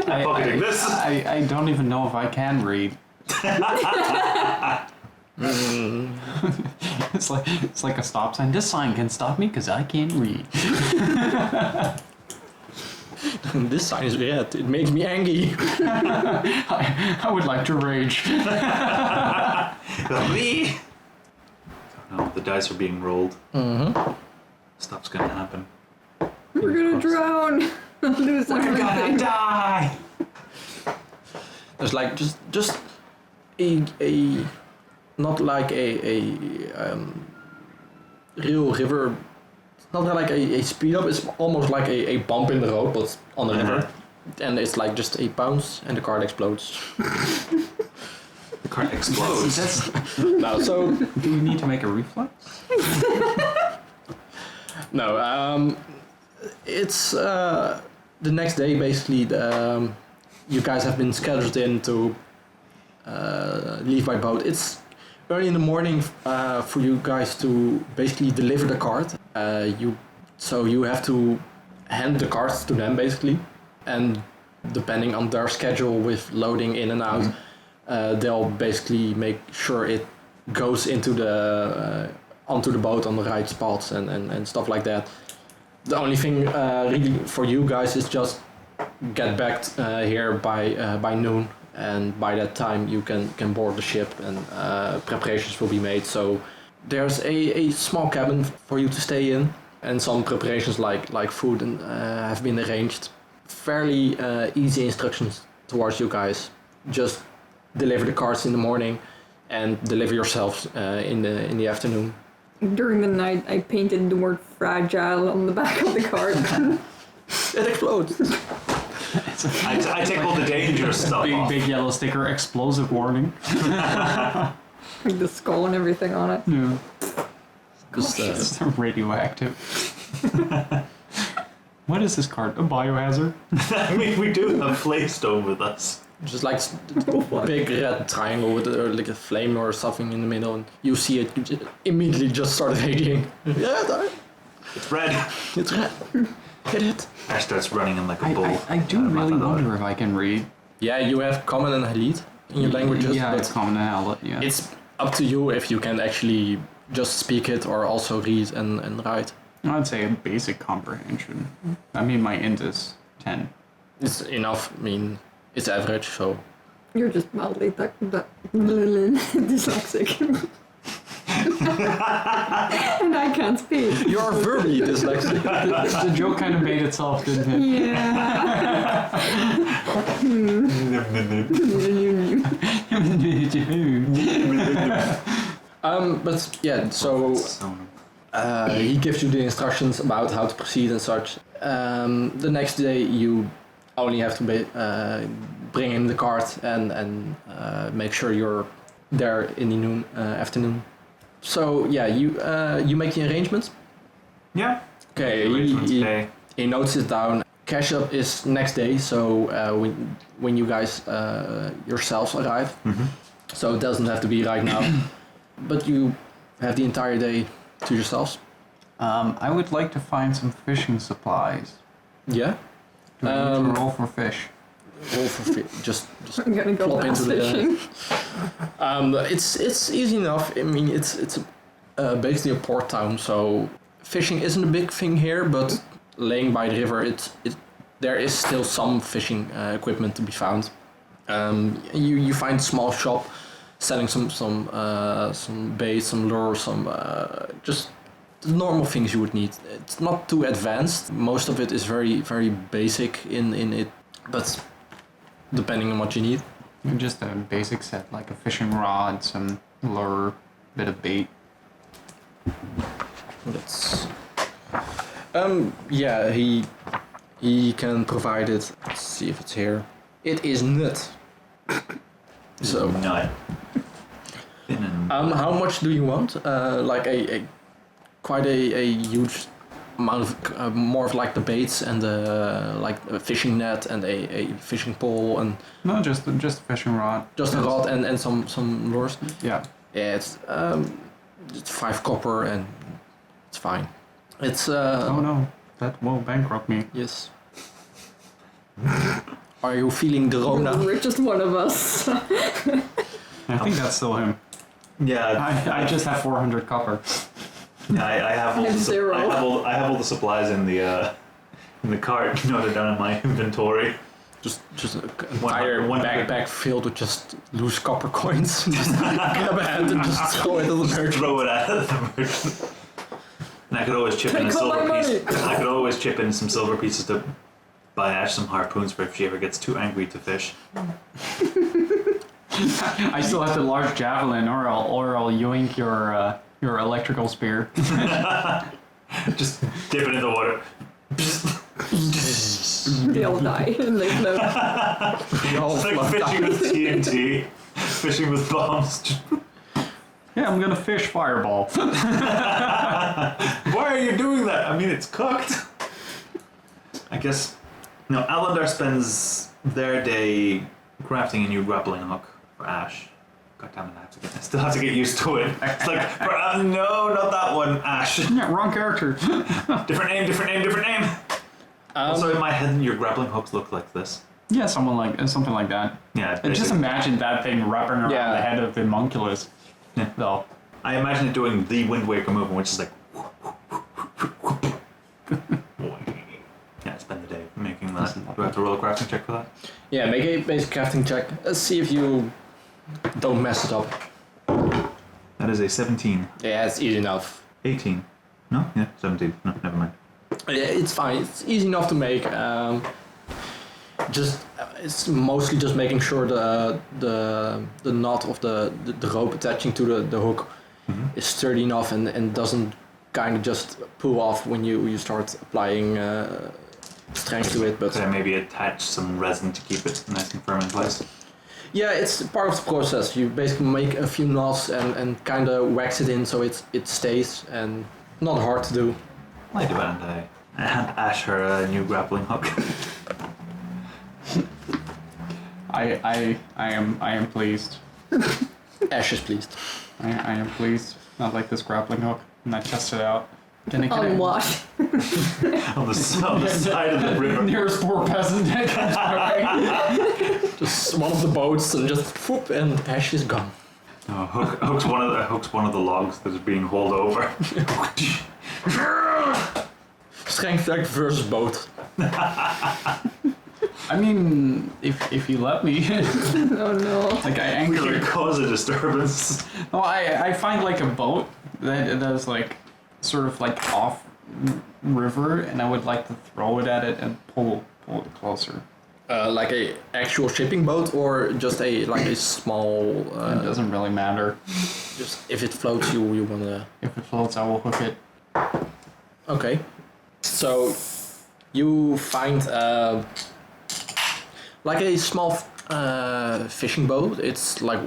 S3: I'm pocketing this.
S5: I don't even know if I can read. It's like a stop sign. This sign can stop me because I can't read.
S2: This sign is red. It makes me angry.
S5: I would like to rage.
S3: Me. No, the dice are being rolled. Stuff's gonna happen.
S4: We're gonna drown! Lose everything.
S5: Die.
S2: There's like just a not like a real river. It's not like a speed up. It's almost like a bump in the road, but on the river, and it's like just a bounce, and the card explodes.
S3: The cart explodes.
S2: No, so
S5: Do we need to make a reflex?
S2: no. It's the next day basically. You guys have been scheduled in to leave by boat. It's early in the morning for you guys to basically deliver the cart. So you have to hand the carts to them basically, and depending on their schedule with loading in and out, they'll basically make sure it goes into the onto the boat on the right spots and stuff like that. The only thing really for you guys is just get back here by noon, and by that time you can board the ship and preparations will be made. So there's a small cabin for you to stay in, and some preparations like food and have been arranged. Fairly easy instructions towards you guys. Just deliver the carts in the morning and deliver yourselves in the afternoon.
S4: During the night, I painted the word fragile on the back of the card.
S2: It explodes.
S3: I take all the dangerous stuff
S5: Big,
S3: off.
S5: big yellow sticker, explosive warning.
S4: Like the skull and everything on it.
S5: Yeah.
S2: Just,
S5: It's radioactive. What is this card? A biohazard?
S3: I mean, we do have Plaguestone with us.
S2: just like big red triangle with like a flame or something in the middle, and you see it, you just immediately just start raging. Yeah, there.
S3: It's red.
S2: It's red. Hit it.
S3: Ash starts running in like a bull.
S5: I do really wonder if I can read.
S2: Yeah, you have common and Halit in your languages,
S5: Yeah,
S2: but
S5: it's common and outlet, yeah.
S2: it's up to you if you can actually just speak it or also read and write.
S5: I'd say a basic comprehension. I mean, my int is 10.
S2: It's enough. I mean, it's average, so.
S4: You're just mildly dyslexic. And I can't speak.
S2: You are verbally dyslexic.
S5: The joke kind of made itself, didn't it?
S4: Yeah.
S2: But yeah, so he gives you the instructions about how to proceed and such. The next day you only have to bring in the cart and make sure you're there in the afternoon. So yeah, you make the arrangements.
S3: Yeah.
S2: Okay,
S3: Arrangements pay.
S2: he notes it down. Cash up is next day, so when you guys yourselves arrive, so it doesn't have to be right now, but you have the entire day to yourselves.
S5: I would like to find some fishing supplies.
S2: Yeah.
S5: Do I need to roll for fish?
S2: Roll for just
S4: I'm gonna go
S2: plop
S4: bass
S2: into the.
S4: fishing.
S2: It's easy enough. I mean, it's basically a port town, so fishing isn't a big thing here. But laying by the river, there is still some fishing equipment to be found. You find a small shop selling some bait, some lure, some just the normal things you would need. It's not too advanced. Most of it is very very basic in it, but depending on what you need.
S5: Just a basic set, like a fishing rod, some lure, bit of bait.
S2: That's yeah, he can provide it. Let's see if it's here. It is nut. So
S3: Nut.
S2: how much do you want? Like a quite a huge amount of more of like the baits and like a fishing net and a fishing pole and
S5: No, just a fishing rod.
S2: just a rod and some lures.
S5: Yeah.
S2: Yeah, it's 5 copper and it's fine. It's
S5: Oh no, that will bankrupt me.
S2: yes. Are you feeling the
S4: You're
S2: Rona?
S4: the richest one of us.
S5: I think that's still him.
S3: Yeah.
S5: I just have 400 copper.
S3: Yeah, I have all
S4: I have
S3: the
S4: zero.
S3: I have all the supplies in the cart noted down in my inventory.
S2: Just an entire
S3: one-
S2: backpack filled with just loose copper coins. Just grab a hand and just throw it at the merchant.
S3: Throw it at the merchant. And I could always chip in a
S4: Take all
S3: silver
S4: my
S3: piece.
S4: money.
S3: I could always chip in some silver pieces to buy Ash some harpoons for if she ever gets too angry to fish.
S5: I still have the large javelin, or I'll yoink your electrical spear.
S3: Just dip it in the water.
S4: They all die and they float.
S3: It's like fishing with TNT, fishing with bombs.
S5: Yeah, I'm gonna fish fireball.
S3: Why are you doing that? I mean, it's cooked. I guess. No, Alendar spends their day crafting a new grappling hook for Ash. God damn it, I still have to get used to it. It's like, no, not that one, Ash.
S5: Yeah, wrong character.
S3: Different name. Also, in my head, your grappling hooks look like this.
S5: Yeah, something like that.
S3: Yeah,
S5: And just imagine that thing wrapping around
S2: Yeah.
S5: the head of the homunculus.
S3: Yeah.
S5: Though.
S3: I imagine it doing the Wind Waker movement, which is like. Yeah, spend the day making that. Do I have to roll a crafting check for that?
S2: Yeah, make a basic crafting check. Let's see if you don't mess it up.
S3: That is a 17.
S2: Yeah, it's easy enough.
S3: 18. No? Yeah, 17. No, never mind.
S2: Yeah, it's fine. It's easy enough to make. It's mostly just making sure the knot of the rope attaching to the hook is sturdy enough and doesn't kind of just pull off when you start applying strength to it. But
S3: Could I maybe attach some resin to keep it nice and firm in place?
S2: yeah, it's part of the process. You basically make a few knots and kind of wax it in so it stays and not hard to do.
S3: I do, and I hand Ash her new grappling hook.
S5: I am pleased.
S2: Ash is pleased.
S5: I am pleased. I like this grappling hook, and I test it out. Can I
S4: On what?
S3: on the side of the river.
S5: Nearest poor peasant that comes by.
S2: Just one of the boats and just whoop and Ash is gone.
S3: No, hook's one of the logs that is being hauled over.
S2: Strength check versus boat.
S5: I mean, if you let me,
S4: Oh no.
S5: like I
S3: We
S5: anchor
S3: could
S5: it.
S3: cause a disturbance.
S5: No, I find like a boat that's like sort of like off river, and I would like to throw it at it and pull it closer.
S2: Like a actual shipping boat or just a small.
S5: It doesn't really matter.
S2: Just if it floats, you wanna.
S5: If it floats, I will hook it.
S2: Okay. So you find like a small fishing boat. It's like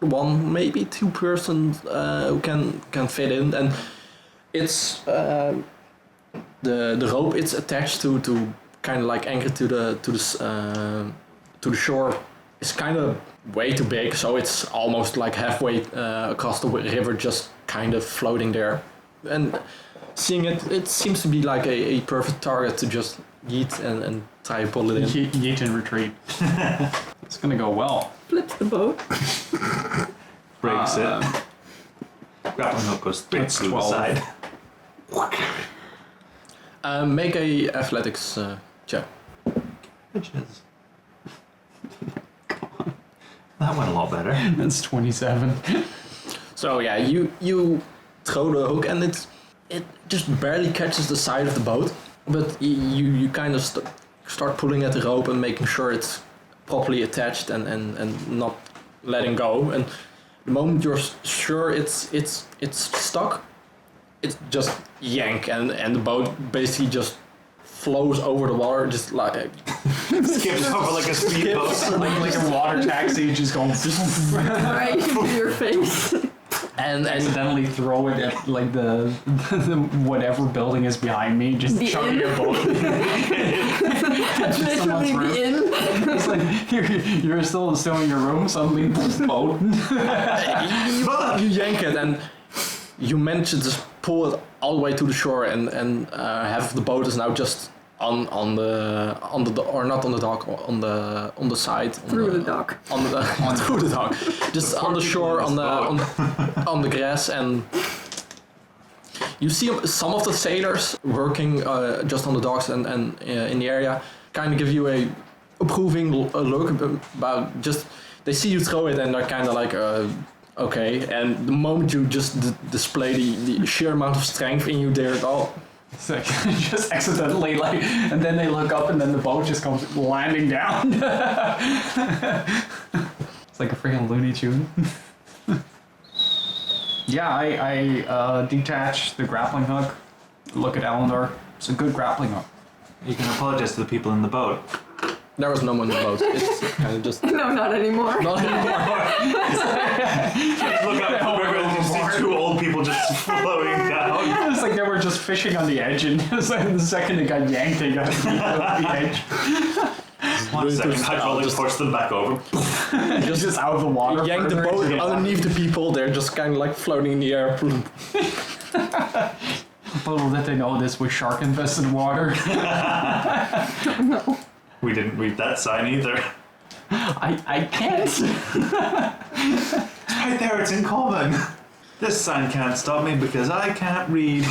S2: one, maybe two persons who can fit in, and it's the rope it's attached to kind of like anchored to the shore is kind of way too big, so it's almost like halfway across the river, just kind of floating there. And seeing it seems to be like a perfect target to just yeet and try and pull it in.
S5: Yeet and retreat. It's gonna go well.
S4: Flips the boat.
S3: Breaks it. Grappling hook goes straight
S5: That's
S3: through the
S5: 12.
S3: side.
S2: Make a athletics check.
S3: Bitches. That went a lot better.
S5: That's 27.
S2: So yeah, you throw the hook and it just barely catches the side of the boat, but you kind of start pulling at the rope and making sure it's properly attached and not letting go. And the moment you're sure it's stuck, it's just yank and the boat basically just flows over the water, just like
S3: Skips over like a speedboat.
S5: like a water taxi, just going.
S4: Right into your face.
S2: and
S5: Accidentally throw it at like the whatever building is behind me, just
S4: The
S5: chucking
S4: inn?
S5: a boat.
S4: Literally
S5: someone's room.
S4: the inn.
S5: It's like you're still in your room, suddenly boat.
S2: you yank it and you manage to just pull it all the way to the shore and half of the boat is now just on the or not on the dock, on the side
S4: Through the dock.
S2: on the through the dock, just on the shore on the grass. And you see some of the sailors working just on the docks and in the area kind of give you a approving look about just they see you throw it and they're kind of like okay. And the moment you just display the sheer amount of strength in you, they're all.
S5: It's like just accidentally like, and then they look up and then the boat just comes landing down. It's like a freaking Looney Tune. Yeah, I detach the grappling hook. Look at Alendar. It's a good grappling hook.
S3: You can apologize to the people in the boat.
S2: There was no one in the boat. It's kind of just
S4: No, not anymore.
S2: not anymore.
S3: Look out the river and you see two old people just floating down.
S5: It's like they were just fishing on the edge, and it's like the second it got yanked, they got beat off the edge.
S3: 1 second, hydraulic force them back over.
S5: Just out of the water.
S2: Yank the
S5: further
S2: boat
S5: into the
S2: underneath the people. They're just kind of like floating in the air.
S5: Little did they know this was shark-infested water.
S3: We didn't read that sign either.
S5: I can't.
S3: It's right there, it's in common. This sign can't stop me because I can't read.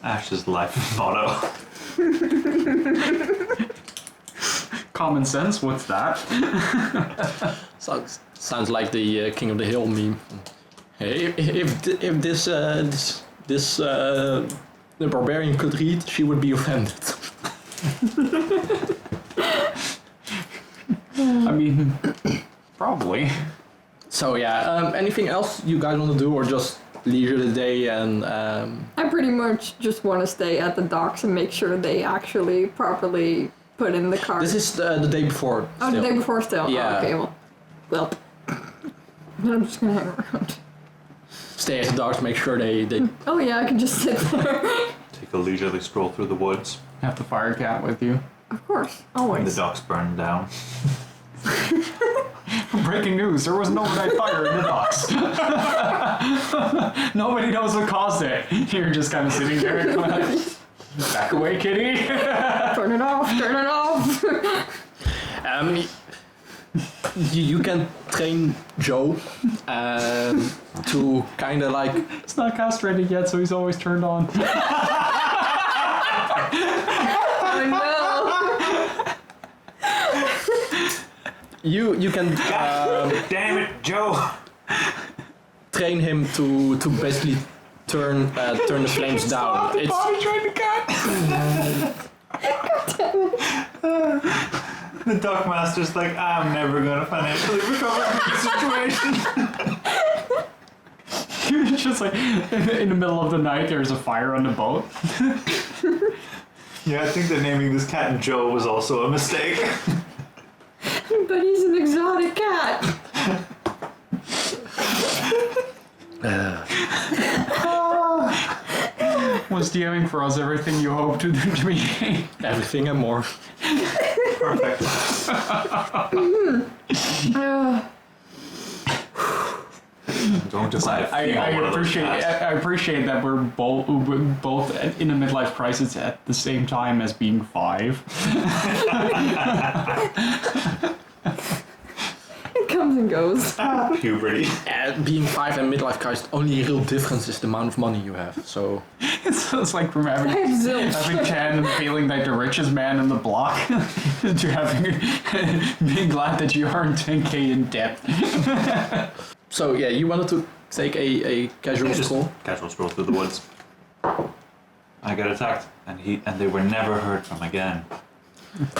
S3: Ash's life motto.
S2: Common sense, what's that? Sounds like the King of the Hill meme. Hey, if the barbarian could read, she would be offended.
S5: I mean, probably.
S2: So yeah, anything else you guys want to do, or just leisure the day and?
S4: I pretty much just want to stay at the docks and make sure they actually properly put in the car.
S2: This is the day before.
S4: Oh,
S2: still.
S4: the day before still?
S2: Yeah.
S4: Oh, okay, well. I'm just gonna hang around.
S2: Stay at the docks, make sure they.
S4: Oh yeah, I can just sit there.
S3: Take a leisurely stroll through the woods.
S5: Have the fire cat with you.
S4: Of course,
S3: And the
S4: always.
S3: docks burn down.
S5: Breaking news, there was an overnight fire in the docks. Nobody knows what caused it. You're just kind of sitting there and going like, back away, kitty.
S4: Turn it off, turn it off.
S2: You can train Joe to kind of like.
S5: It's not castrated yet, so he's always turned on.
S4: Oh no.
S2: You can
S3: Damn it, Joe!
S2: train him to basically turn the flames down. It's
S3: The Duck Master's like, I'm never gonna financially recover from this situation.
S5: It's just like in the middle of the night, there's a fire on the boat.
S3: Yeah, I think that naming this cat Joe was also a mistake.
S4: But he's an exotic cat.
S5: Was DMing for us everything you hoped to be?
S2: everything and more.
S3: Perfect. Don't decide.
S5: I appreciate that we're both in a midlife crisis at the same time as being 5.
S4: It comes and goes.
S3: Puberty.
S2: Being 5 and midlife crisis, only real difference is the amount of money you have. So
S5: It's like from having
S4: I have zilch.
S5: 10 and feeling like the richest man in the block to having being glad that you aren't 10k in debt.
S2: So yeah, you wanted to take a casual
S3: Just
S2: stroll.
S3: casual stroll through the woods. I got attacked, and they were never heard from again.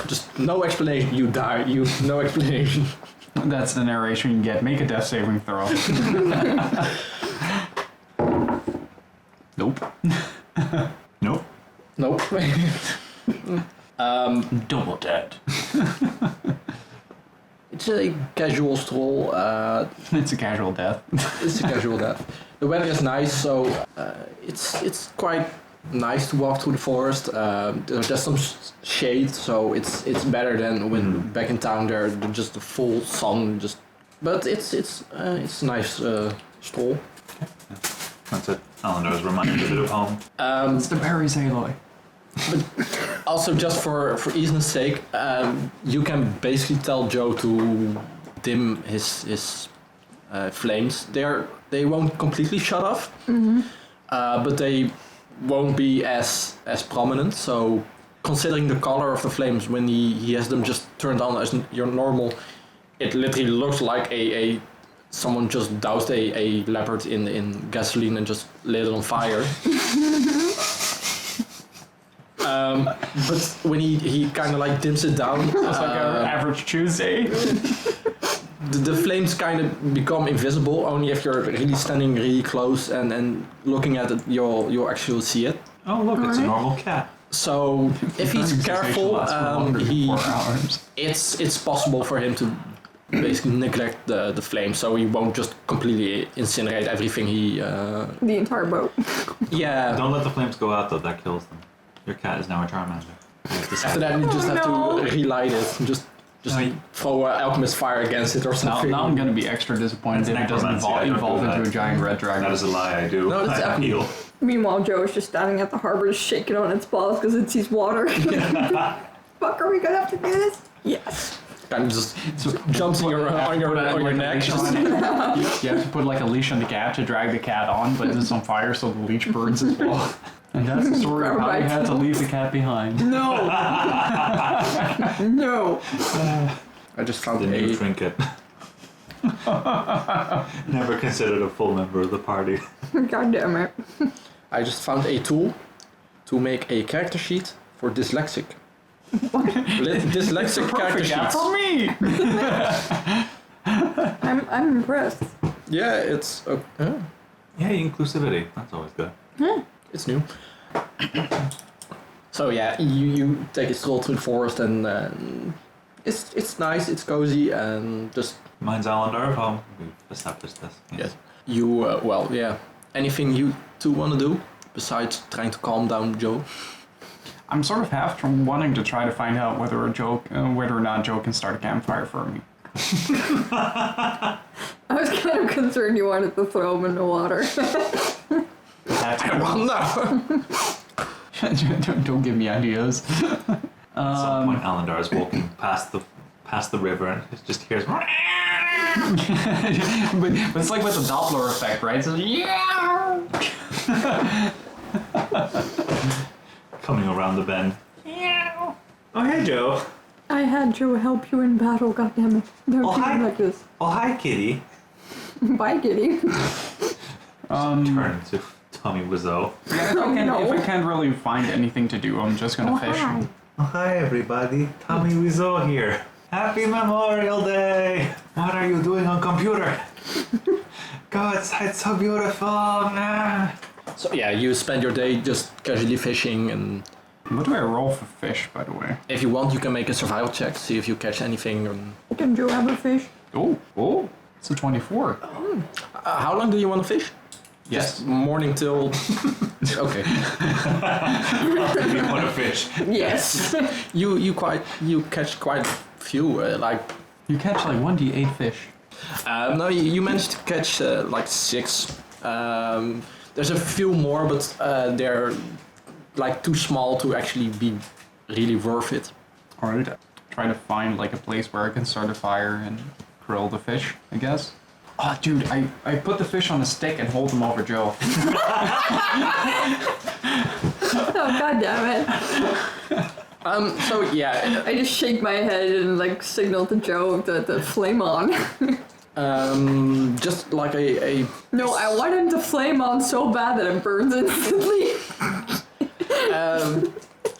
S2: Just no explanation. You die. No explanation.
S5: That's the narration you get. Make a death saving throw. Nope.
S3: Nope.
S2: Nope.
S5: Double dead.
S2: It's a casual stroll.
S5: It's a casual death.
S2: It's a casual death. The weather is nice, so it's quite nice to walk through the forest. There's some shade, so it's better than when back in town there's just the full sun. But it's a nice stroll.
S3: That's it. Alendar is reminded a bit of home.
S5: It's the berries, Aloy.
S2: But also, just for easiness sake, you can basically tell Joe to dim his flames. They won't completely shut off, but they won't be as prominent. So, considering the color of the flames when he has them just turned on as your normal, it literally looks like someone just doused a leopard in gasoline and just lit it on fire. But when he kind of like dims it down,
S5: It's like an average Tuesday.
S2: the flames kind of become invisible. Only if you're really standing really close and looking at it, you'll actually see it.
S3: Oh, look, it's a normal cat.
S2: So if he's careful,
S5: he 4 hours.
S2: it's possible for him to basically neglect the flame, so he won't just completely incinerate everything.
S4: The entire boat.
S2: Yeah.
S3: Don't let the flames go out, though. That kills them. Your cat is now a Charmander.
S2: After that, you just have to relight it. Just throw alchemist fire against it or something.
S5: Now I'm gonna be extra disappointed if it doesn't
S3: Necromancy, I don't
S5: evolve
S3: do
S5: into a
S3: that.
S5: giant red dragon.
S3: That is a lie, I do.
S2: No, that's
S3: I heal.
S4: Meanwhile, Joe is just standing at the harbor, just shaking on its paws because it sees water. Fuck, are we gonna have to do this? Yes.
S2: Kind of just jumps on your neck.
S5: You have to put like a leash on the cat to drag the cat on, but it's on fire, so the leash burns as well. And that's the story of how you had to leave the cat behind.
S4: No. No.
S2: I just found
S3: The new
S2: a
S3: trinket. Never considered a full member of the party.
S4: God damn it.
S2: I just found a tool to make a character sheet for dyslexic. Dyslexic character sheets.
S5: For me.
S4: I'm impressed.
S2: Yeah, it's
S3: Yeah, inclusivity. That's always good.
S2: it's new. So yeah, you take a stroll through the forest and it's nice, it's cozy, and just
S3: Mine's Alendar of home. We've established this.
S2: yes. You anything you two want to do besides trying to calm down Joe?
S5: I'm sort of half from wanting to try to find out whether or not Joe can start a campfire for me.
S4: I was kind of concerned you wanted to throw him in the water.
S5: Don't give me ideas.
S3: At some point, Alendar is walking past the river and he just hears.
S5: but it's like with the Doppler effect, right? So, yeah.
S3: Coming around the bend. Oh, hey, Joe.
S4: I had Joe help you in battle, goddammit. Don't
S3: Oh,
S4: treat
S3: hi.
S4: me like this.
S3: Oh, hi, kitty.
S4: Bye, kitty.
S3: Turn to Tommy Wiseau.
S5: Yeah, if I can't really find anything to do, I'm just gonna fish.
S4: Hi.
S3: Oh, hi, everybody. Tommy Wiseau here. Happy Memorial Day. What are you doing on computer? God, it's so beautiful. Nah.
S2: So yeah, you spend your day just casually fishing, and
S5: What do I roll for fish, by the way?
S2: if you want, you can make a survival check, see if you catch anything.
S4: Can Joe have a fish?
S5: Oh, it's a 24.
S2: How long do you want to fish?
S5: Yes.
S2: Just morning till. Okay.
S3: You want to fish?
S4: Yes.
S2: You catch quite a few.
S5: You catch like 1d8 fish.
S2: No, you managed to catch like 6. There's a few more, but they're like too small to actually be really worth it.
S5: Alright. Try to find like a place where I can start a fire and grill the fish, I guess. Oh, dude, I put the fish on a stick and hold them over Joe.
S4: Oh, god damn it.
S2: So yeah,
S4: I just shake my head and like signal to Joe the flame on.
S2: just like a
S4: No, I want him to flame on so bad that it burns instantly.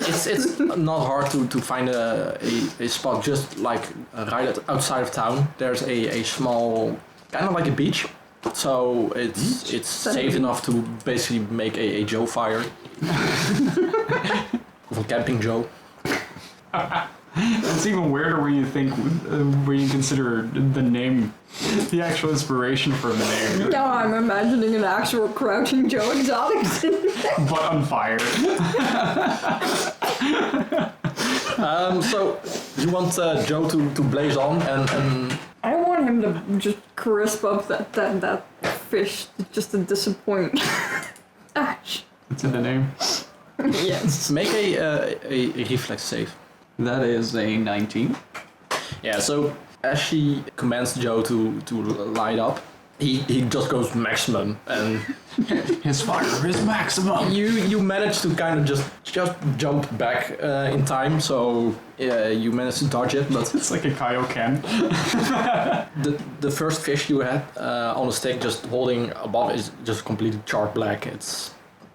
S2: it's not hard to find a spot just like right outside of town. There's a small, kind of like a beach. So it's safe enough to basically make a Joe fire. Of a camping Joe.
S5: It's even weirder when you think, when you consider the name, the actual inspiration for the name,
S4: Now I'm imagining an actual crouching Joe exotic.
S5: but on fire.
S2: So you want Joe to blaze on and
S4: I want him to just crisp up that fish just to disappoint. Ash.
S5: It's in the name.
S4: Yes.
S2: make a reflex save.
S5: That is a 19.
S2: Yeah, so as she commands Joe to light up, he just goes maximum, and
S5: His fire is maximum.
S2: you manage to kind of just jump back in time, so you manage to dodge it, but
S5: It's like a Kaioken.
S2: the first fish you had on a stick just holding above is just completely charred black.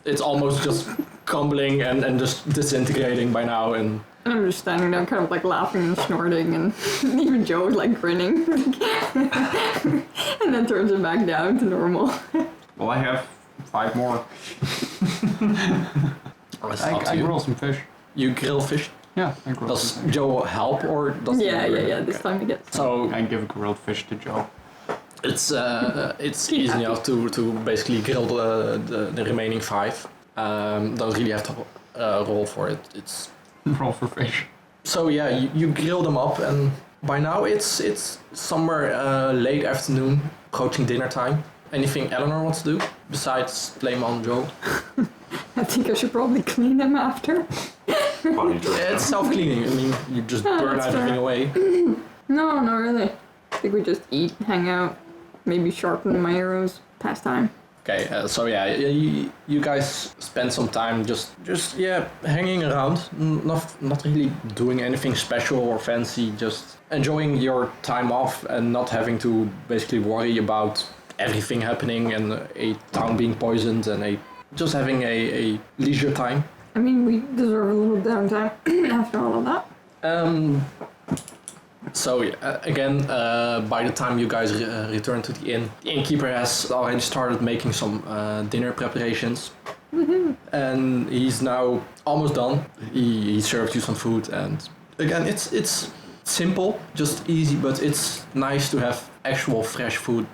S2: It's almost just crumbling and just disintegrating by now, and
S4: I'm just standing there kind of like laughing and snorting and even Joe's like grinning. And then turns it back down to normal.
S5: Well, I have 5 more.
S2: it's up to
S5: I
S2: you.
S5: grill some fish.
S2: You grill fish.
S5: Yeah, I grill
S2: Does
S5: some fish.
S2: Joe help or does he
S4: Yeah,
S2: grill?
S4: this
S2: Okay.
S4: time he gets.
S2: So
S5: I give grilled fish to Joe.
S2: it's easy
S4: happy.
S2: enough to basically grill the remaining 5. Don't really have to roll for it. It's
S5: Roll for fish.
S2: so yeah, you grill them up, and by now it's somewhere late afternoon, approaching dinner time. Anything Aelinor wants to do besides blame on Joe?
S4: I think I should probably clean them after.
S3: Probably true.
S2: It's self-cleaning. I mean, you just
S4: Oh,
S2: burn
S4: that's
S2: everything
S4: fair.
S2: away.
S4: No, not really. I think we just eat, hang out, maybe sharpen my arrows, pass time.
S2: Okay, so yeah, you guys spend some time just yeah, hanging around, not really doing anything special or fancy, just enjoying your time off and not having to basically worry about everything happening and a town being poisoned and just having a leisure time.
S4: I mean, we deserve a little downtime after all of that.
S2: So again, by the time you guys return to the inn, the innkeeper has already started making some dinner preparations. And he's now almost done. He served you some food, and again, it's simple, just easy, but it's nice to have actual fresh food,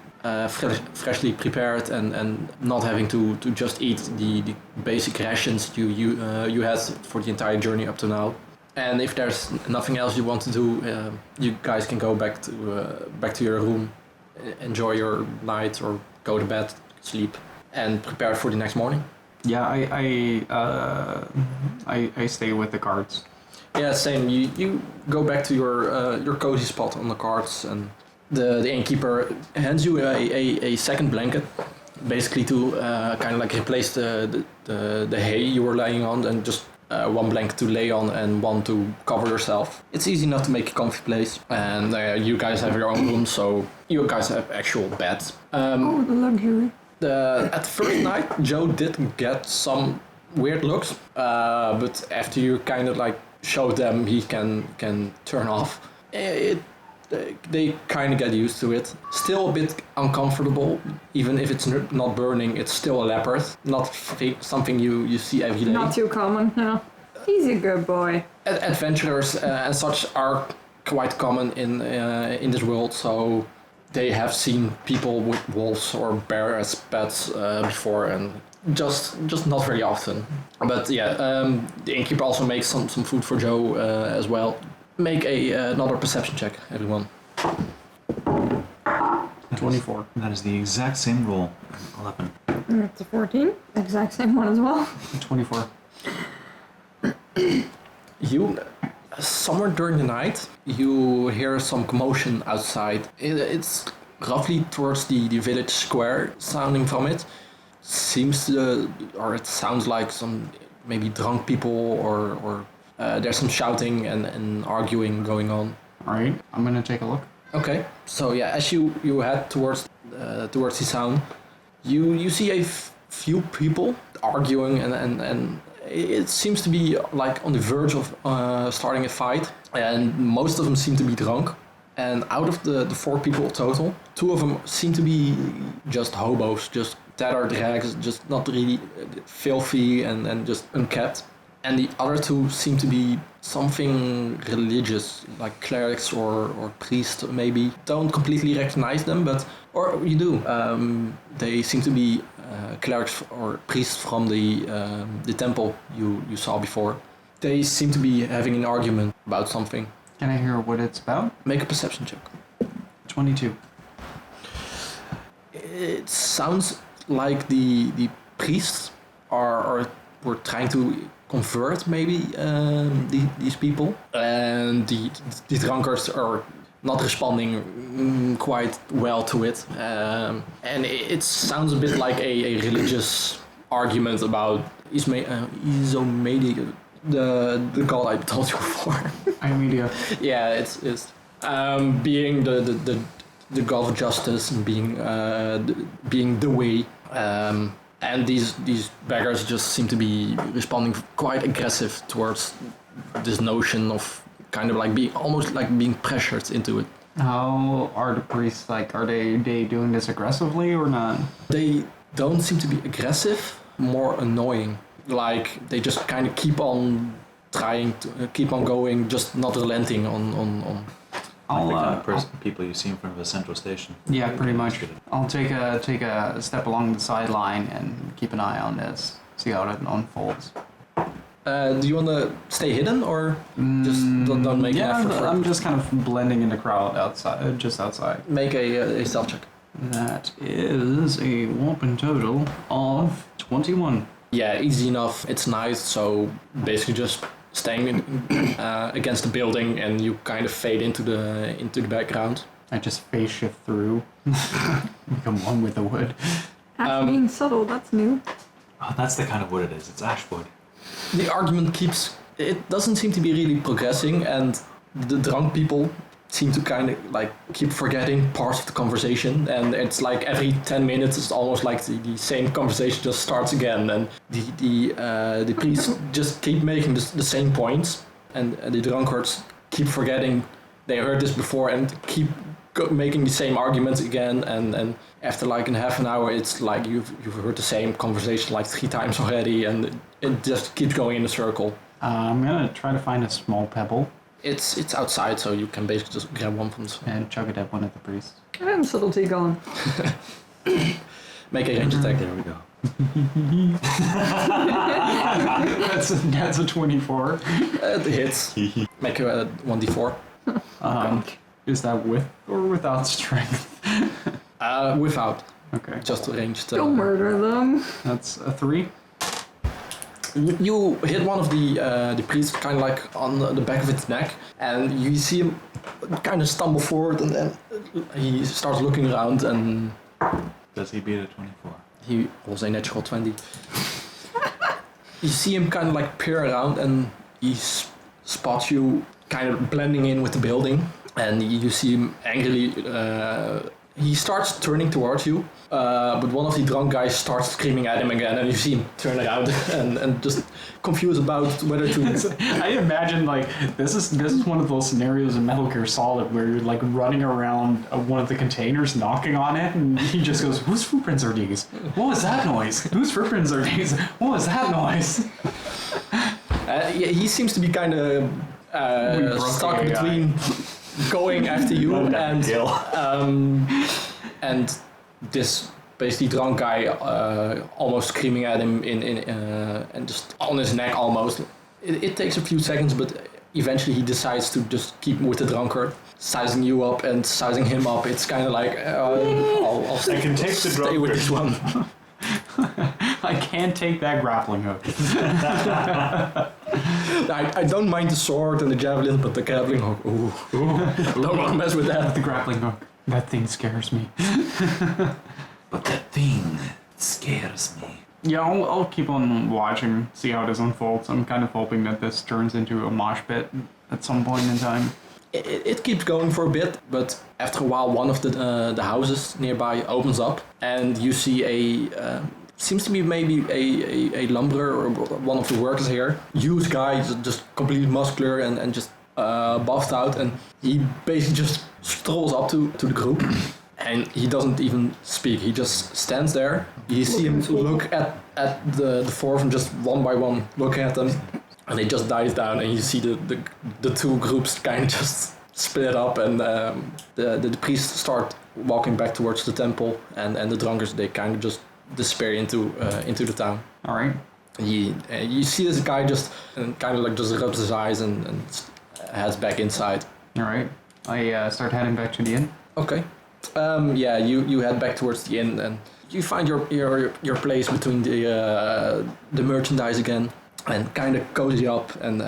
S2: freshly prepared, and not having to just eat the basic rations you had for the entire journey up to now. And if there's nothing else you want to do, you guys can go back to your room, enjoy your night, or go to bed, sleep, and prepare for the next morning.
S5: Yeah, I stay with the cards.
S2: Yeah, same. You go back to your cozy spot on the cards, and the innkeeper hands you a second blanket, basically to kind of like replace the hay you were laying on, and just one blanket to lay on and one to cover yourself. It's easy enough to make a comfy place, and you guys have your own room, so you guys have actual beds.
S4: Oh, the luxury.
S2: At the first night, Joe did get some weird looks, but after you kind of like showed them he can turn off, they kind of get used to it. Still a bit uncomfortable, even if it's not burning. It's still a leopard, not something you see every day.
S4: Not too common, yeah. He's a good boy.
S2: Adventurers and such are quite common in this world, so they have seen people with wolves or bear as pets before, and just not very often. But yeah, the innkeeper also makes some food for Joe as well. Make another perception check, everyone.
S5: 24.
S3: That is the exact same roll. 11.
S4: That's a 14. Exact same one as well.
S5: 24.
S2: You, somewhere during the night, you hear some commotion outside. It's roughly towards the village square, sounding from it. It sounds like some maybe drunk people or there's some shouting and arguing going on.
S5: Alright, I'm gonna take a look.
S2: Okay, so yeah, as you head towards the sound, you see a few people arguing and it seems to be like on the verge of starting a fight, and most of them seem to be drunk. And out of the 4 people total, 2 of them seem to be just hobos, just tattered rags, just not really filthy and just unkept. And the other 2 seem to be something religious, like clerics or priests maybe. Don't completely recognize them, or you do. They seem to be clerics or priests from the temple you saw before. They seem to be having an argument about something.
S5: Can I hear what it's about?
S2: Make a perception check.
S5: 22.
S2: It sounds like the priests were trying to convert maybe these people, and the drunkards are not responding quite well to it, and it sounds a bit like a religious argument about Isomedi, the god I told you before.
S5: Aelinor.
S2: Yeah, it's being the god of justice and being the way. And these beggars just seem to be responding quite aggressive towards this notion of kind of like being pressured into it.
S5: How are the priests like? Are they doing this aggressively or not?
S2: They don't seem to be aggressive, more annoying. Like they just kind of keep on trying to keep on going, just not relenting on.
S3: Like the kind
S5: I'll
S3: of people you see in front of a central station.
S5: yeah, pretty much. I'll take a step along the sideline and keep an eye on this. See how it unfolds.
S2: Do you want to stay hidden or just don't make an effort for
S5: I'm
S2: it?
S5: just kind of blending in the crowd outside, just outside.
S2: Make a stealth check.
S5: That is a whopping total of 21.
S2: Yeah, easy enough. It's night, so basically just staying against the building, and you kind of fade into the background.
S5: I just phase shift through, become one with the wood.
S4: Actually being subtle, that's new.
S3: Oh, that's the kind of wood it is. It's ash wood.
S2: The argument it doesn't seem to be really progressing, and the drunk people seem to kind of like keep forgetting parts of the conversation, and it's like every 10 minutes it's almost like the same conversation just starts again, and the priests just keep making the same points, and the drunkards keep forgetting they heard this before and keep making the same arguments again, and after like in half an hour it's like you've heard the same conversation like 3 times already, and it just keeps going in a circle.
S5: I'm gonna try to find a small pebble
S2: It's outside, so you can basically just grab one from the
S5: and chuck it at one of the priests.
S4: And subtlety gone.
S2: Make a range attack.
S3: There we go.
S5: That's a 24.
S2: It hits. Make a 1d4.
S5: Is that with or without strength?
S2: Without.
S5: Okay.
S2: Just ranged.
S4: Go murder them.
S5: That's a 3.
S2: You hit one of the priests kind of like on the back of its neck, and you see him kind of stumble forward, and then he starts looking around, and
S3: Does he beat a 24?
S2: he rolls a natural 20. You see him kind of like peer around, and he spots you kind of blending in with the building, and you see him angrily. He starts turning towards you, but one of the drunk guys starts screaming at him again, and you see him turn around and just confused about whether to.
S5: I imagine like this is one of those scenarios in Metal Gear Solid where you're like running around one of the containers, knocking on it, and he just goes, "Whose footprints are these? What was that noise? Whose footprints are these? What was that noise?"
S2: Yeah, he seems to be kind of stuck between going after you and this basically drunk guy almost screaming at him and just on his neck almost. It takes a few seconds, but eventually he decides to just keep with the drunkard, sizing you up and sizing him up. It's kind of like I'll
S3: I can take the
S2: stay with this one.
S5: I can't take that grappling hook.
S2: I don't mind the sword and the javelin, but the grappling hook, ooh. Don't want to mess with that.
S5: The grappling hook. That thing scares me.
S3: But that thing scares me.
S5: Yeah, I'll keep on watching, see how this unfolds. I'm kind of hoping that this turns into a mosh pit at some point in time.
S2: It keeps going for a bit, but after a while, one of the houses nearby opens up, and you see seems to be maybe a lumberer or one of the workers here. Huge guy, just completely muscular and just buffed out, and he basically just strolls up to the group, and he doesn't even speak. He just stands there. You see him look at the four of them just one by one, looking at them. And they just dies down, and you see the two groups kind of just split up, and the priests start walking back towards the temple, and the drunkards, they kind of just disappear into the town.
S5: All right.
S2: You see this guy just kind of like just rubs his eyes and heads back inside.
S5: All right. I start heading back to the inn.
S2: Okay. Yeah, you head back towards the inn, and you find your place between the merchandise again. And kind of cozy up, and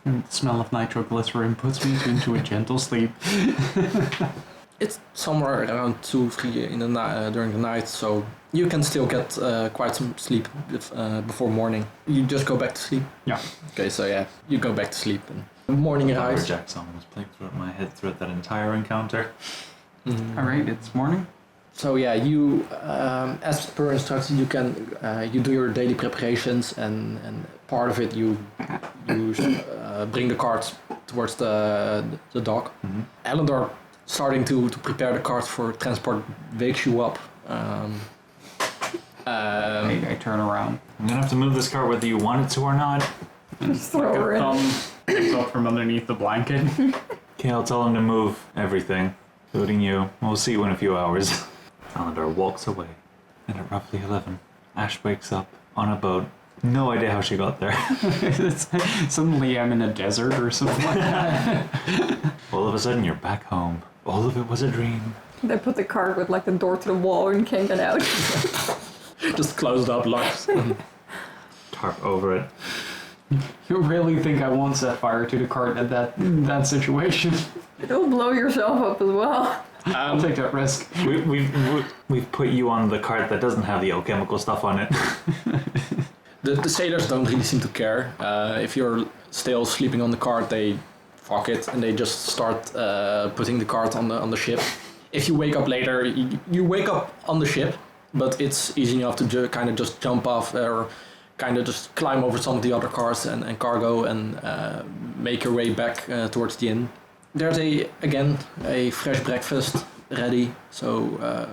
S5: The smell of nitroglycerin puts me into a gentle sleep.
S2: it's somewhere around 2-3 in the during the night, so you can still get quite some sleep before morning. You just go back to sleep.
S5: Yeah.
S2: Okay, so yeah, you go back to sleep, and morning arrives.
S3: Jack song was playing throughout my head throughout that entire encounter.
S2: Mhm.
S5: All right. It's morning.
S2: So yeah, you as per instructions, you can you do your daily preparations, and part of it you bring the carts towards the dock.
S3: Mm-hmm.
S2: Alendar, starting to prepare the cart for transport, wakes you up.
S5: I turn around.
S3: I'm gonna have to move this car whether you want it to or not.
S4: Just throw her
S5: A
S4: in.
S5: thumb picks up from underneath the blanket.
S3: Okay, I'll tell him to move everything, including you. We'll see you in a few hours. Alendar walks away, and at roughly 11, Ash wakes up on a boat. No idea how she got there.
S5: Suddenly I'm in a desert or something like that.
S3: All of a sudden, you're back home. All of it was a dream.
S4: They put the cart with like the door to the wall and can't get out.
S2: Just closed up, locked.
S3: Tarp over it.
S5: You really think I won't set fire to the cart at that situation?
S4: It'll blow yourself up as well.
S5: I'll take that risk.
S3: We've put you on the cart that doesn't have the alchemical stuff on it.
S2: The sailors don't really seem to care. If you're still sleeping on the cart, they fuck it, and they just start putting the cart on the ship. If you wake up later, you wake up on the ship, but it's easy enough to kind of just jump off or kind of just climb over some of the other cars and cargo and make your way back towards the inn. There's a fresh breakfast ready, so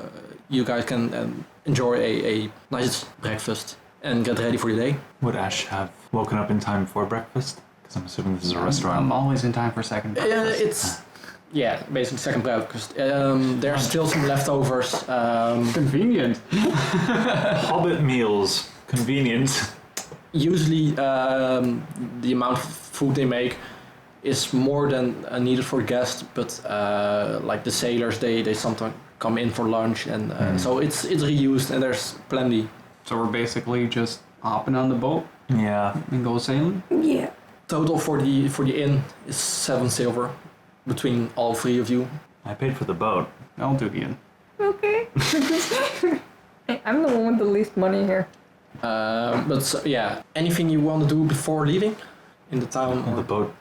S2: you guys can enjoy a nice breakfast and get ready for the day.
S3: Would Ash have woken up in time for breakfast? Because I'm assuming this is a restaurant.
S5: I'm always in time for second breakfast.
S2: It's basically second breakfast. There's still some leftovers.
S5: Convenient.
S3: Hobbit meals. Convenient.
S2: Usually, the amount of food they make is more than needed for guests, but like the sailors, they sometimes come in for lunch, and so it's reused, and there's plenty.
S5: So we're basically just hopping on the boat
S3: Yeah.
S5: and go sailing?
S4: Yeah.
S2: Total for the inn is 7 silver between all 3 of you.
S3: I paid for the boat.
S5: I'll do the inn.
S4: Okay. Hey, I'm the one with the least money here.
S2: But so, yeah, anything you want to do before leaving in the town?
S3: Well,
S2: Or?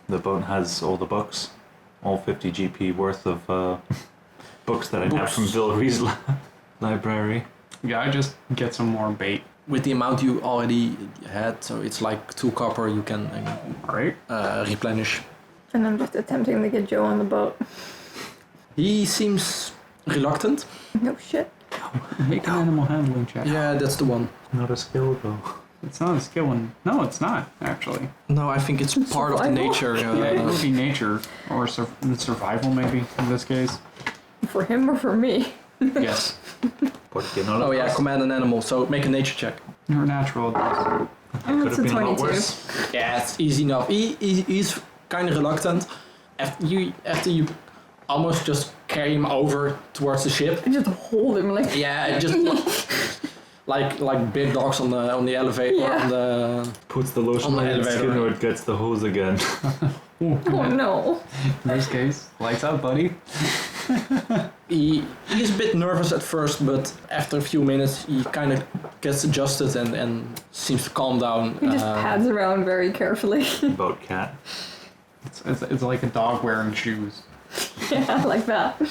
S3: the boat has all the books, all 50 GP worth of books that I have from Villery's library.
S5: Yeah, I just get some more bait.
S2: With the amount you already had, so it's like 2 copper you can
S5: Alright.
S2: replenish.
S4: And I'm just attempting to get Joe on the boat.
S2: He seems reluctant.
S4: No shit.
S5: Make an animal handling check.
S2: Yeah, that's the one.
S3: Not a skill though.
S5: It's not a skill one. No, it's not, actually.
S2: No, I think it's part of the
S4: Survival?
S2: nature.
S5: Yeah, it would be nature, or survival maybe, in this case.
S4: For him or for me?
S5: Yes.
S2: Oh yeah, command an animal, so make a nature check.
S5: You're natural.
S4: Oh,
S3: Could
S4: it's
S3: have
S4: a
S3: been a lot
S4: 22.
S3: worse.
S2: Yeah, it's easy enough. He's kind of reluctant. After you almost just carry him over towards the ship.
S4: I just hold him like.
S2: Yeah, just like big dogs on the elevator.
S4: Yeah.
S2: On the
S3: Puts the lotion
S2: On the
S3: on his
S2: elevator.
S3: skin or it gets the hose again.
S4: Oh no.
S5: In this case, lights out, buddy.
S2: He's a bit nervous at first, but after a few minutes he kind of gets adjusted and seems to calm down.
S4: He just pads around very carefully.
S3: Boat cat.
S5: It's like a dog wearing shoes.
S4: Yeah, like that.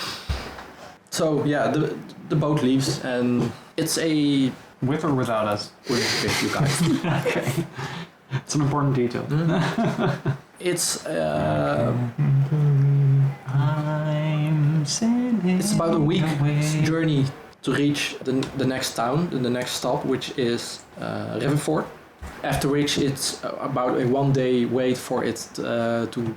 S2: So yeah, the boat leaves and it's a
S5: With or without us.
S2: with you guys.
S5: Okay. It's an important detail.
S2: It's
S5: I'm sailing
S2: it's about a week's
S5: away.
S2: journey to reach the next town, the next stop, which is Riverford. After which it's about a 1-day wait for it to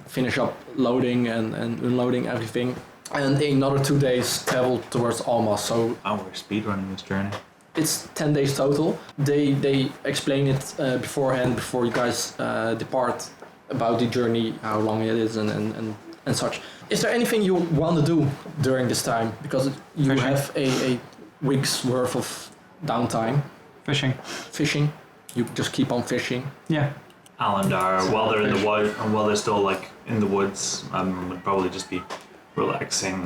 S2: finish up loading and unloading everything, and another 2 days travel towards Alma. So
S3: Oh, we're speedrunning this journey.
S2: it's 10 days total. They explain it beforehand before you guys depart about the journey, how long it is and such. Is there anything you want to do during this time? Because you
S5: Fishing.
S2: have a week's worth of downtime.
S5: Fishing.
S2: Fishing. You just keep on fishing.
S5: Yeah.
S3: Alendar, while they're in the
S5: Fish.
S3: wood, and while they're still like in the woods, would probably just be relaxing,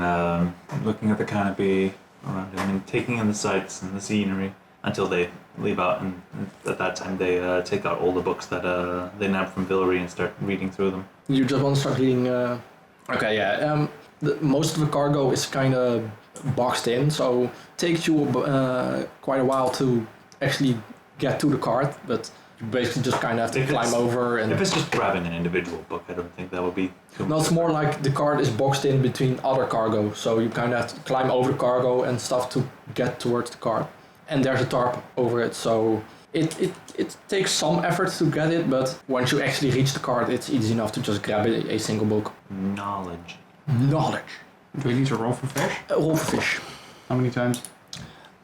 S3: looking at the canopy around him and taking in the sights and the scenery until they leave out. And at that time, they take out all the books that they nabbed from Villery and start reading through them.
S2: You just want to start reading. Okay, yeah. Most of the cargo is kind of boxed in, so it takes you quite a while to actually get to the cart, but you basically just kind of have to
S3: If
S2: climb
S3: it's-
S2: over and.
S3: If it's just grabbing an individual book, I don't think that would be too
S2: No, it's more like the cart is boxed in between other cargo, so you kind of have to climb over the cargo and stuff to get towards the cart. And there's a tarp over it, so it takes some effort to get it, but once you actually reach the cart, it's easy enough to just grab a single book.
S3: knowledge.
S2: Knowledge.
S5: Do we need to roll for fish?
S2: Roll for fish.
S5: How many times?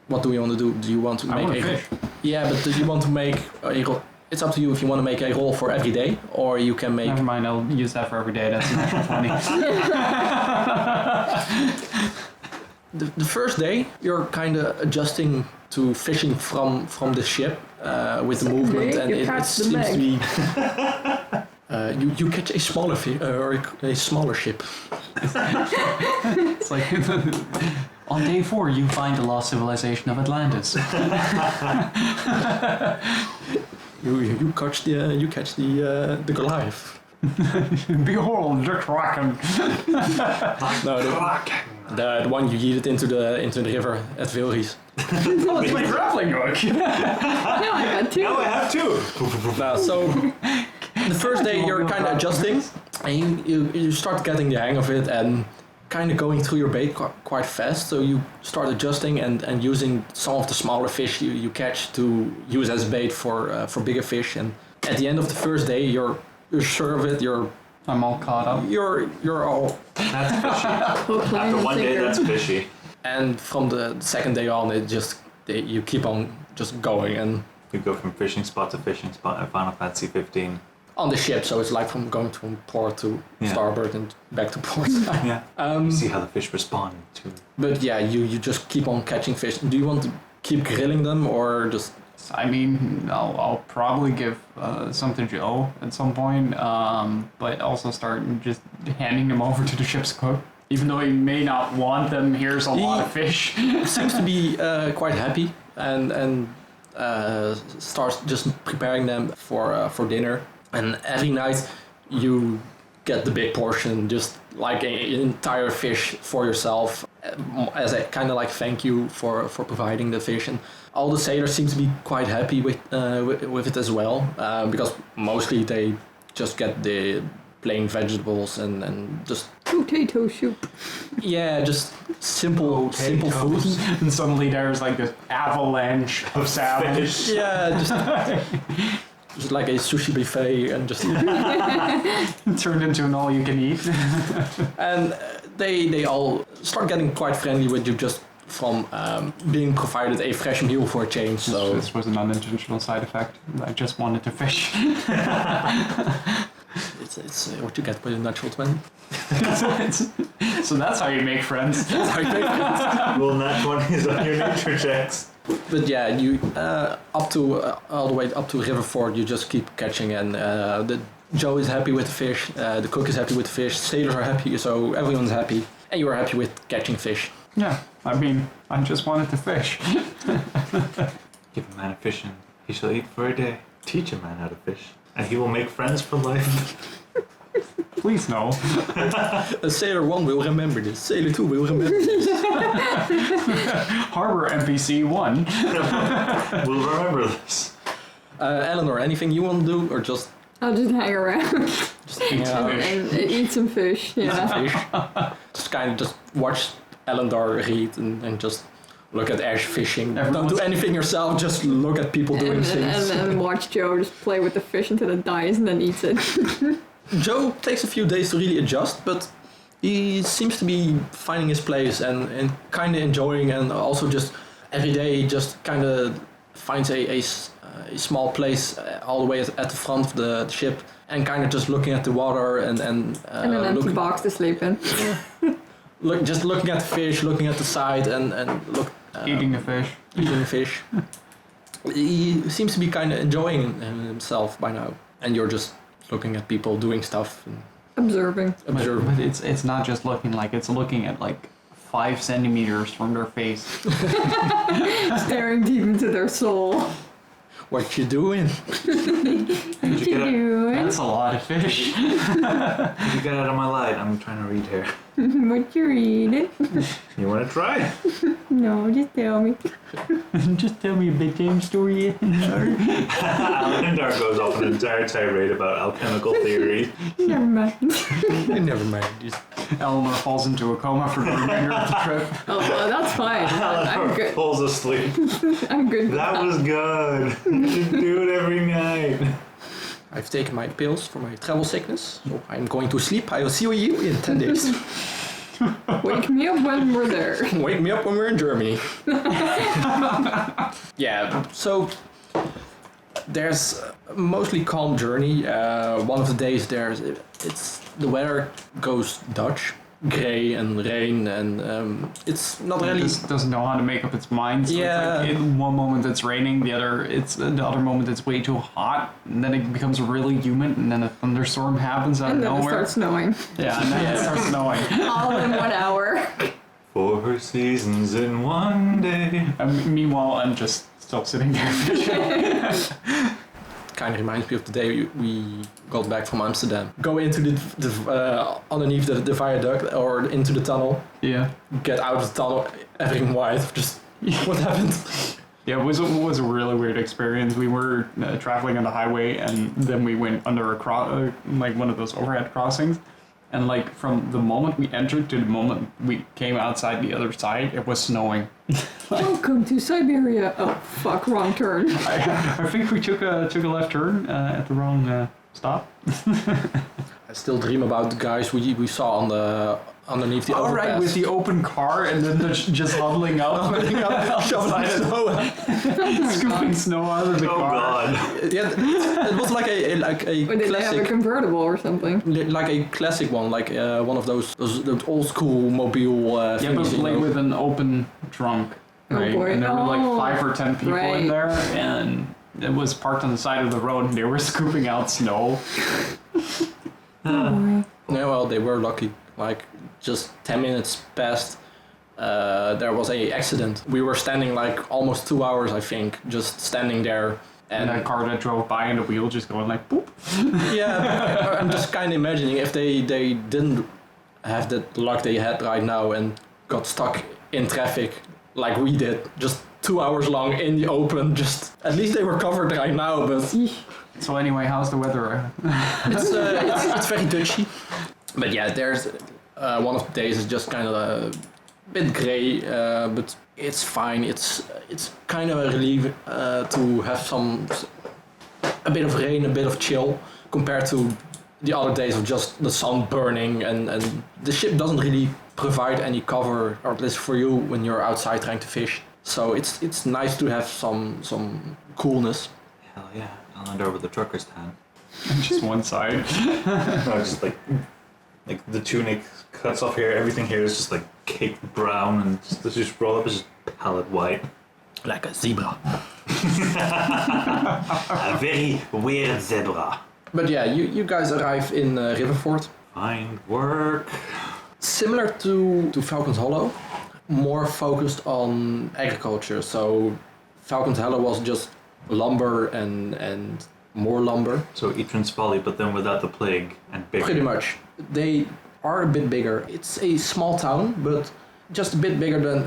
S2: What do you want to do? Do you want to
S5: I
S2: make
S5: want
S2: a
S5: to fish.
S2: Yeah, but do you want to make a roll? It's up to you if you want to make a roll for every day, or you can make.
S5: Never mind, I'll use that for every day. That's an extra 20.
S2: The first day, you're kind of adjusting to fishing from the ship with the
S4: Second
S2: movement,
S4: day,
S2: and
S4: you
S2: it
S4: catch the
S2: seems
S4: bag.
S2: to be. You catch a smaller a smaller ship.
S5: It's like on day 4, you find the lost civilization of Atlantis.
S2: You catch the Goliath.
S5: Behold the Kraken.
S2: No, the one you yeeted into the river at Vilries.
S5: Oh, it's my grappling hook.
S4: No, I got 2.
S3: Now I have two.
S2: No, so the first day you're kind of adjusting, and you start getting the hang of it and kind of going through your bait quite fast. So you start adjusting and using some of the smaller fish you catch to use as bait for bigger fish. And at the end of the first day, you're sure of it.
S5: I'm all caught up.
S2: You're all.
S3: That's fishy.
S4: Hook, line,
S3: After
S4: and
S3: one day,
S4: sinker.
S3: that's fishy.
S2: And from the second day on, you keep on just going and
S3: We go from fishing spot to fishing spot at Final Fantasy 15.
S2: on the ship. So it's like from going from port to
S3: Yeah.
S2: starboard and back to port.
S3: Yeah.
S2: Um,
S3: See how the fish respond to.
S2: But yeah, you just keep on catching fish. Do you want to keep grilling them or just?
S5: I mean, I'll probably give some to Joe at some point, but also start just handing them over to the ship's cook. Even though he may not want them, here's a lot of fish.
S2: Seems to be quite happy and starts just preparing them for dinner. And every night you get the big portion, just like an entire fish for yourself, as a kind of like thank you for providing the fish. And all the sailors seem to be quite happy with it as well, because mostly they just get the plain vegetables and just
S4: Potato soup.
S2: just simple food.
S5: And suddenly there's like this avalanche of salmon.
S2: Yeah, just like a sushi buffet and just
S5: Turned into an all-you-can-eat.
S2: and they all start getting quite friendly with you just from being provided a fresh meal for a change. So
S5: This was an unintentional side effect. I just wanted to fish.
S2: it's what you get with a natural 20.
S5: So that's how you make friends.
S3: Roll nat 20s on your nature checks.
S2: But yeah, you up to all the way up to Riverford, you just keep catching, and Joe is happy with the fish, the cook is happy with the fish, sailors are happy, so everyone's happy, and you are happy with catching fish.
S5: Yeah, I mean, I just wanted to fish.
S3: Give a man a fish and he shall eat for a day. Teach a man how to fish, and he will make friends for life.
S5: Please no.
S2: Sailor 1 will remember this, Sailor 2 will remember this.
S5: Harbor NPC 1.
S3: We'll remember this.
S2: Aelinor, anything you want to do, or just
S4: I'll just hang around
S2: hang out?
S4: and eat some fish. Yeah.
S2: Fish. Just kind of just watch Alendar read and just look at Ash fishing. Don't do anything yourself, just look at people doing things.
S4: And watch Joe just play with the fish until it dies and then eats it.
S2: Joe takes a few days to really adjust, but he seems to be finding his place and kind of enjoying, and also just every day just kind of finds a small place all the way at the front of the ship and kind of just looking at the water and
S4: And an empty box to sleep in.
S2: just looking at the fish, looking at the side and look
S5: Eating the fish.
S2: eating the fish. He seems to be kind of enjoying himself by now, and you're just looking at people doing stuff and
S4: Observing.
S2: observing.
S5: But it's not just looking, like it's looking at like 5 centimeters from their face.
S4: Staring deep into their soul.
S2: What you doing?
S3: Did you get out,
S4: Doing?
S5: That's a lot of fish.
S3: did you get out of my light? I'm trying to read here.
S4: What you reading?
S3: You want to try?
S4: No, just tell me.
S5: Just tell me a bedtime story.
S3: Alendar goes off an entire tirade about alchemical theory.
S4: Never mind.
S2: Never mind. Just
S5: Aelinor falls into a coma for the remainder of the trip.
S4: Oh, well, that's fine. I'm
S3: Alendar
S4: good.
S3: falls asleep.
S4: I'm good. with
S3: That was good. You should do it every night.
S2: I've taken my pills for my travel sickness, so I'm going to sleep. I will see you in 10 days.
S4: Wake me up when we're there.
S2: Wake me up when we're in Germany. Yeah, so there's a mostly calm journey. One of the days it's the weather goes Dutch, grey and rain, and it's not
S5: It
S2: really.
S5: just doesn't know how to make up its mind. So
S2: Yeah.
S5: it's like in one moment it's raining, the other moment it's way too hot, and then it becomes really humid, and then a thunderstorm happens out
S4: And
S5: of
S4: then it
S5: nowhere.
S4: starts snowing.
S5: Yeah, and then it starts snowing.
S4: All in 1 hour.
S3: 4 seasons in one day.
S5: And meanwhile, I'm just still sitting there fishing.
S2: Kind of reminds me of the day we got back from Amsterdam. Go into the underneath the viaduct or into the tunnel.
S5: Yeah.
S2: Get out of the tunnel, everything white. Just what happened?
S5: Yeah, it was a really weird experience. We were traveling on the highway, and then we went under like one of those overhead crossings, and like from the moment we entered to the moment we came outside the other side, it was snowing.
S4: Welcome to Siberia. Oh, fuck, wrong turn.
S5: I think we took a left turn at the wrong stop.
S2: I still dream about the guys we saw on the underneath the
S5: All
S2: overpass.
S5: right, with the open car and then just huddling up,
S2: shoveling snow.
S5: scooping snow out of the
S3: Oh
S5: car.
S3: god.
S2: Yeah, it was like a
S4: Or did they have a
S2: classic,
S4: convertible or something?
S2: like a classic one, like one of those old school mobile
S5: Yeah, but
S2: things, you
S5: like
S2: know.
S5: with an open trunk,
S4: Oh,
S5: right?
S4: boy.
S5: And there were like
S4: Oh,
S5: 5 or 10 people in
S4: right.
S5: there, and it was parked on the side of the road, and they were scooping out snow.
S4: Oh boy.
S2: Yeah, well, they were lucky. Like just 10 minutes passed, there was a accident. We were standing like almost 2 hours, I think, just standing there.
S5: And that car that drove by and the wheel just going like boop.
S2: Yeah, I'm just kind of imagining if they didn't have the luck they had right now and got stuck in traffic like we did, just 2 hours long in the open, just at least they were covered right now, but
S5: So anyway, how's the weather?
S2: it's very Dutchy. But yeah, there's one of the days is just kind of a bit grey, but it's fine. It's kind of a relief to have a bit of rain, a bit of chill, compared to the other days of just the sun burning, and the ship doesn't really provide any cover, or at least for you when you're outside trying to fish. So it's nice to have some coolness.
S3: Hell yeah, Alendar with the trucker's tan.
S5: Just one side.
S3: No, just like the tunic cuts off here. Everything here is just like caked brown, and just roll up is just pallid white.
S2: Like a zebra.
S3: A very weird zebra.
S2: But yeah, you guys arrive in Riverford.
S3: Find work.
S2: Similar to Falcon's Hollow, more focused on agriculture. So Falcon's Hollow was just lumber and more lumber.
S3: So Etran's Folly, but then without the plague and bigger.
S2: Pretty much. They are a bit bigger. It's a small town, but just a bit bigger than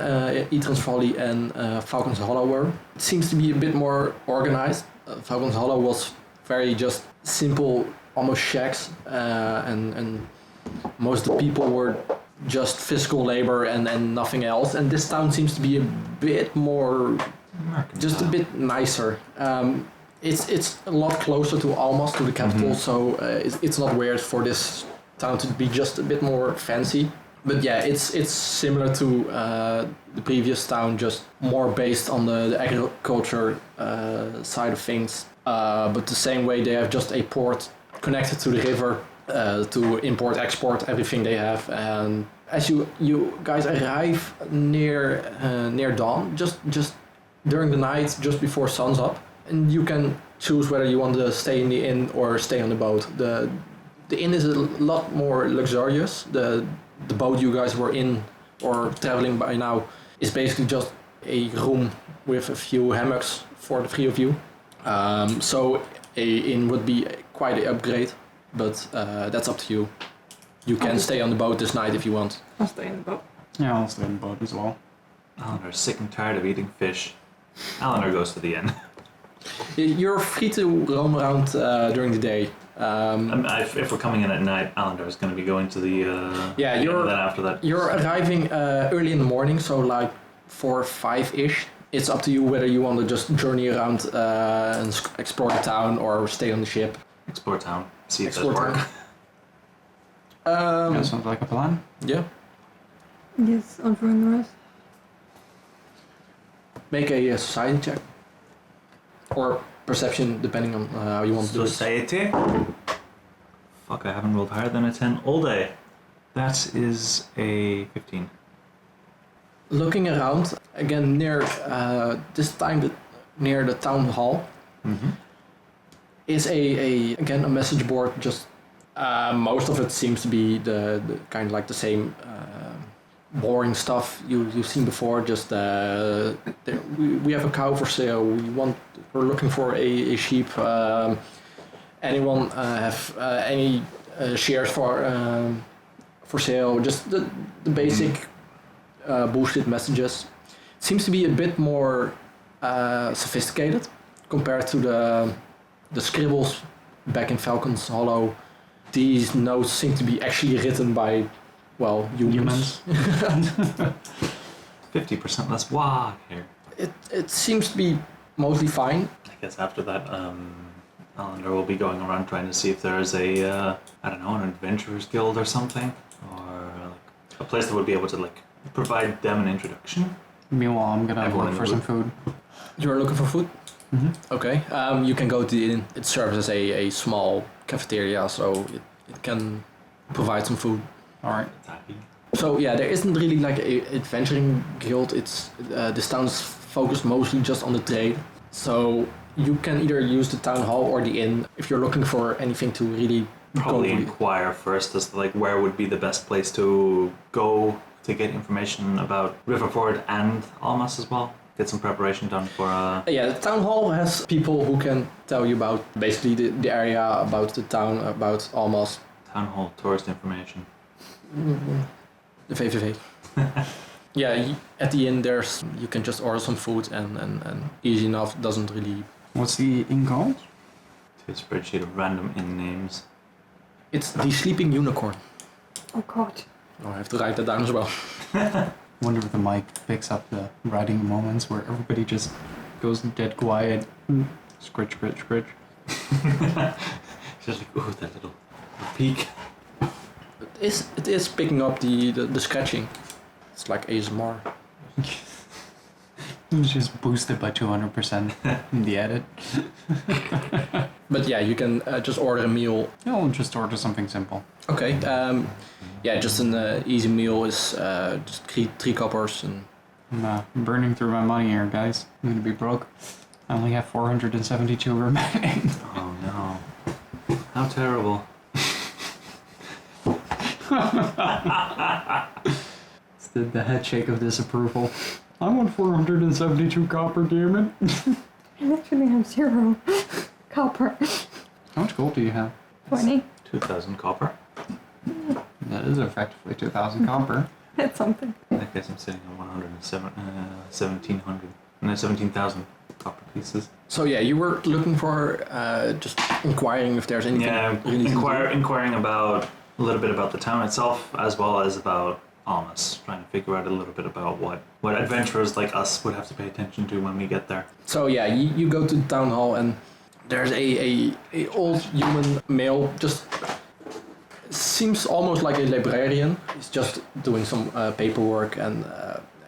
S2: Etran's Folly and Falcon's Hollow were. It seems to be a bit more organized. Falcon's Hollow was very just simple, almost shacks, and most of the people were just physical labor and nothing else. And this town seems to be a bit more, just a bit nicer. It's a lot closer to Almas, to the capital, so it's not weird for this town to be just a bit more fancy. But yeah, it's similar to the previous town, just more based on the agriculture side of things. But the same way, they have just a port connected to the river to import, export everything they have. And as you guys arrive near dawn, just during the night, just before sun's up, and you can choose whether you want to stay in the inn or stay on the boat. The inn is a lot more luxurious. The boat you guys were in or traveling by now is basically just a room with a few hammocks for the three of you. So a inn would be quite an upgrade, but that's up to you. You can stay on the boat this night if you want.
S4: I'll stay in the boat.
S5: Yeah, I'll stay in the boat as well.
S3: Alendar's sick and tired of eating fish. Alendar goes to the inn.
S2: You're free to roam around during the day.
S3: If we're coming in at night, Alendar's going to be going to the
S2: Yeah,
S3: inn,
S2: you're
S3: and then after that.
S2: You're arriving early in the morning, so like 4 or 5-ish. It's up to you whether you want to just journey around and explore the town or stay on the ship.
S3: Explore town. See if
S2: Explore
S3: there's work.
S2: town.
S5: Yeah, sounds like a plan.
S2: Yeah.
S4: Yes, I'll join the rest.
S2: Make a society check. Or perception, depending on how you want to do it.
S3: Society. Fuck, I haven't rolled higher than a 10 all day. That is a 15.
S2: Looking around, again near this time near the town hall, is again a message board. Just most of it seems to be the kind of like the same boring stuff you've seen before. Just we have a cow for sale. We're looking for a sheep. Anyone have any shares for sale? Just the basic bullshit messages. It seems to be a bit more sophisticated compared to the scribbles back in Falcon's Hollow. These notes seem to be actually written by, well, humans.
S3: 50% less wah here.
S2: It seems to be mostly fine.
S3: I guess after that, Alendar will be going around trying to see if there's a, I don't know, an adventurers guild or something, or like a place that would be able to like provide them an introduction.
S5: Meanwhile, I'm gonna
S3: Everyone
S5: look
S3: in
S5: for
S3: the
S5: some
S3: group.
S5: food.
S2: You're looking for food?
S5: Mm-hmm.
S2: Okay. You can go to the inn. It serves as a small cafeteria, so it can provide some food.
S5: All right.
S2: So yeah, there isn't really like a adventuring guild. It's this town's focused mostly just on the trade. So you can either use the town hall or the inn if you're looking for anything to really
S3: Probably
S2: go.
S3: inquire first as to like where would be the best place to go to get information about Riverford and Almas as well. Get some preparation done for.
S2: Yeah, the town hall has people who can tell you about basically the area, about the town, about Almas.
S3: Town hall tourist information.
S2: The VVV. Yeah, at the inn you can just order some food and easy enough, doesn't really...
S5: What's the inn called?
S3: To a spreadsheet of random inn names.
S2: It's the Sleeping Unicorn.
S4: Oh god.
S2: Oh, I have to write that down as well.
S5: Wonder if the mic picks up the writing moments where everybody just goes dead quiet. Scritch, scritch, scritch.
S3: Just like, ooh, that little peak.
S2: It is picking up the scratching. It's like ASMR.
S5: It's just boosted by 200% in the edit.
S2: But yeah, you can just order a meal.
S5: I'll just order something simple.
S2: Okay. Yeah, just an easy meal is just three coppers and...
S5: I'm burning through my money here, guys. I'm gonna be broke. I only have 472 remaining.
S3: Oh no. How terrible.
S5: It's the head shake of disapproval. I want 472 copper, damn it.
S4: I literally have 0 copper.
S5: How much gold do you have?
S4: 20.
S3: 2,000 copper.
S5: That is effectively 2,000 copper.
S4: That's something.
S3: In that case, I'm sitting on 1,700. No, 17,000 copper pieces.
S2: So yeah, you were looking for just inquiring if there's anything
S3: Yeah,
S2: really to do.
S3: inquiring about a little bit about the town itself, as well as about Almas. Trying to figure out a little bit about what adventurers like us would have to pay attention to when we get there.
S2: So yeah, you go to the town hall and there's a old human male, just seems almost like a librarian. He's just doing some paperwork, and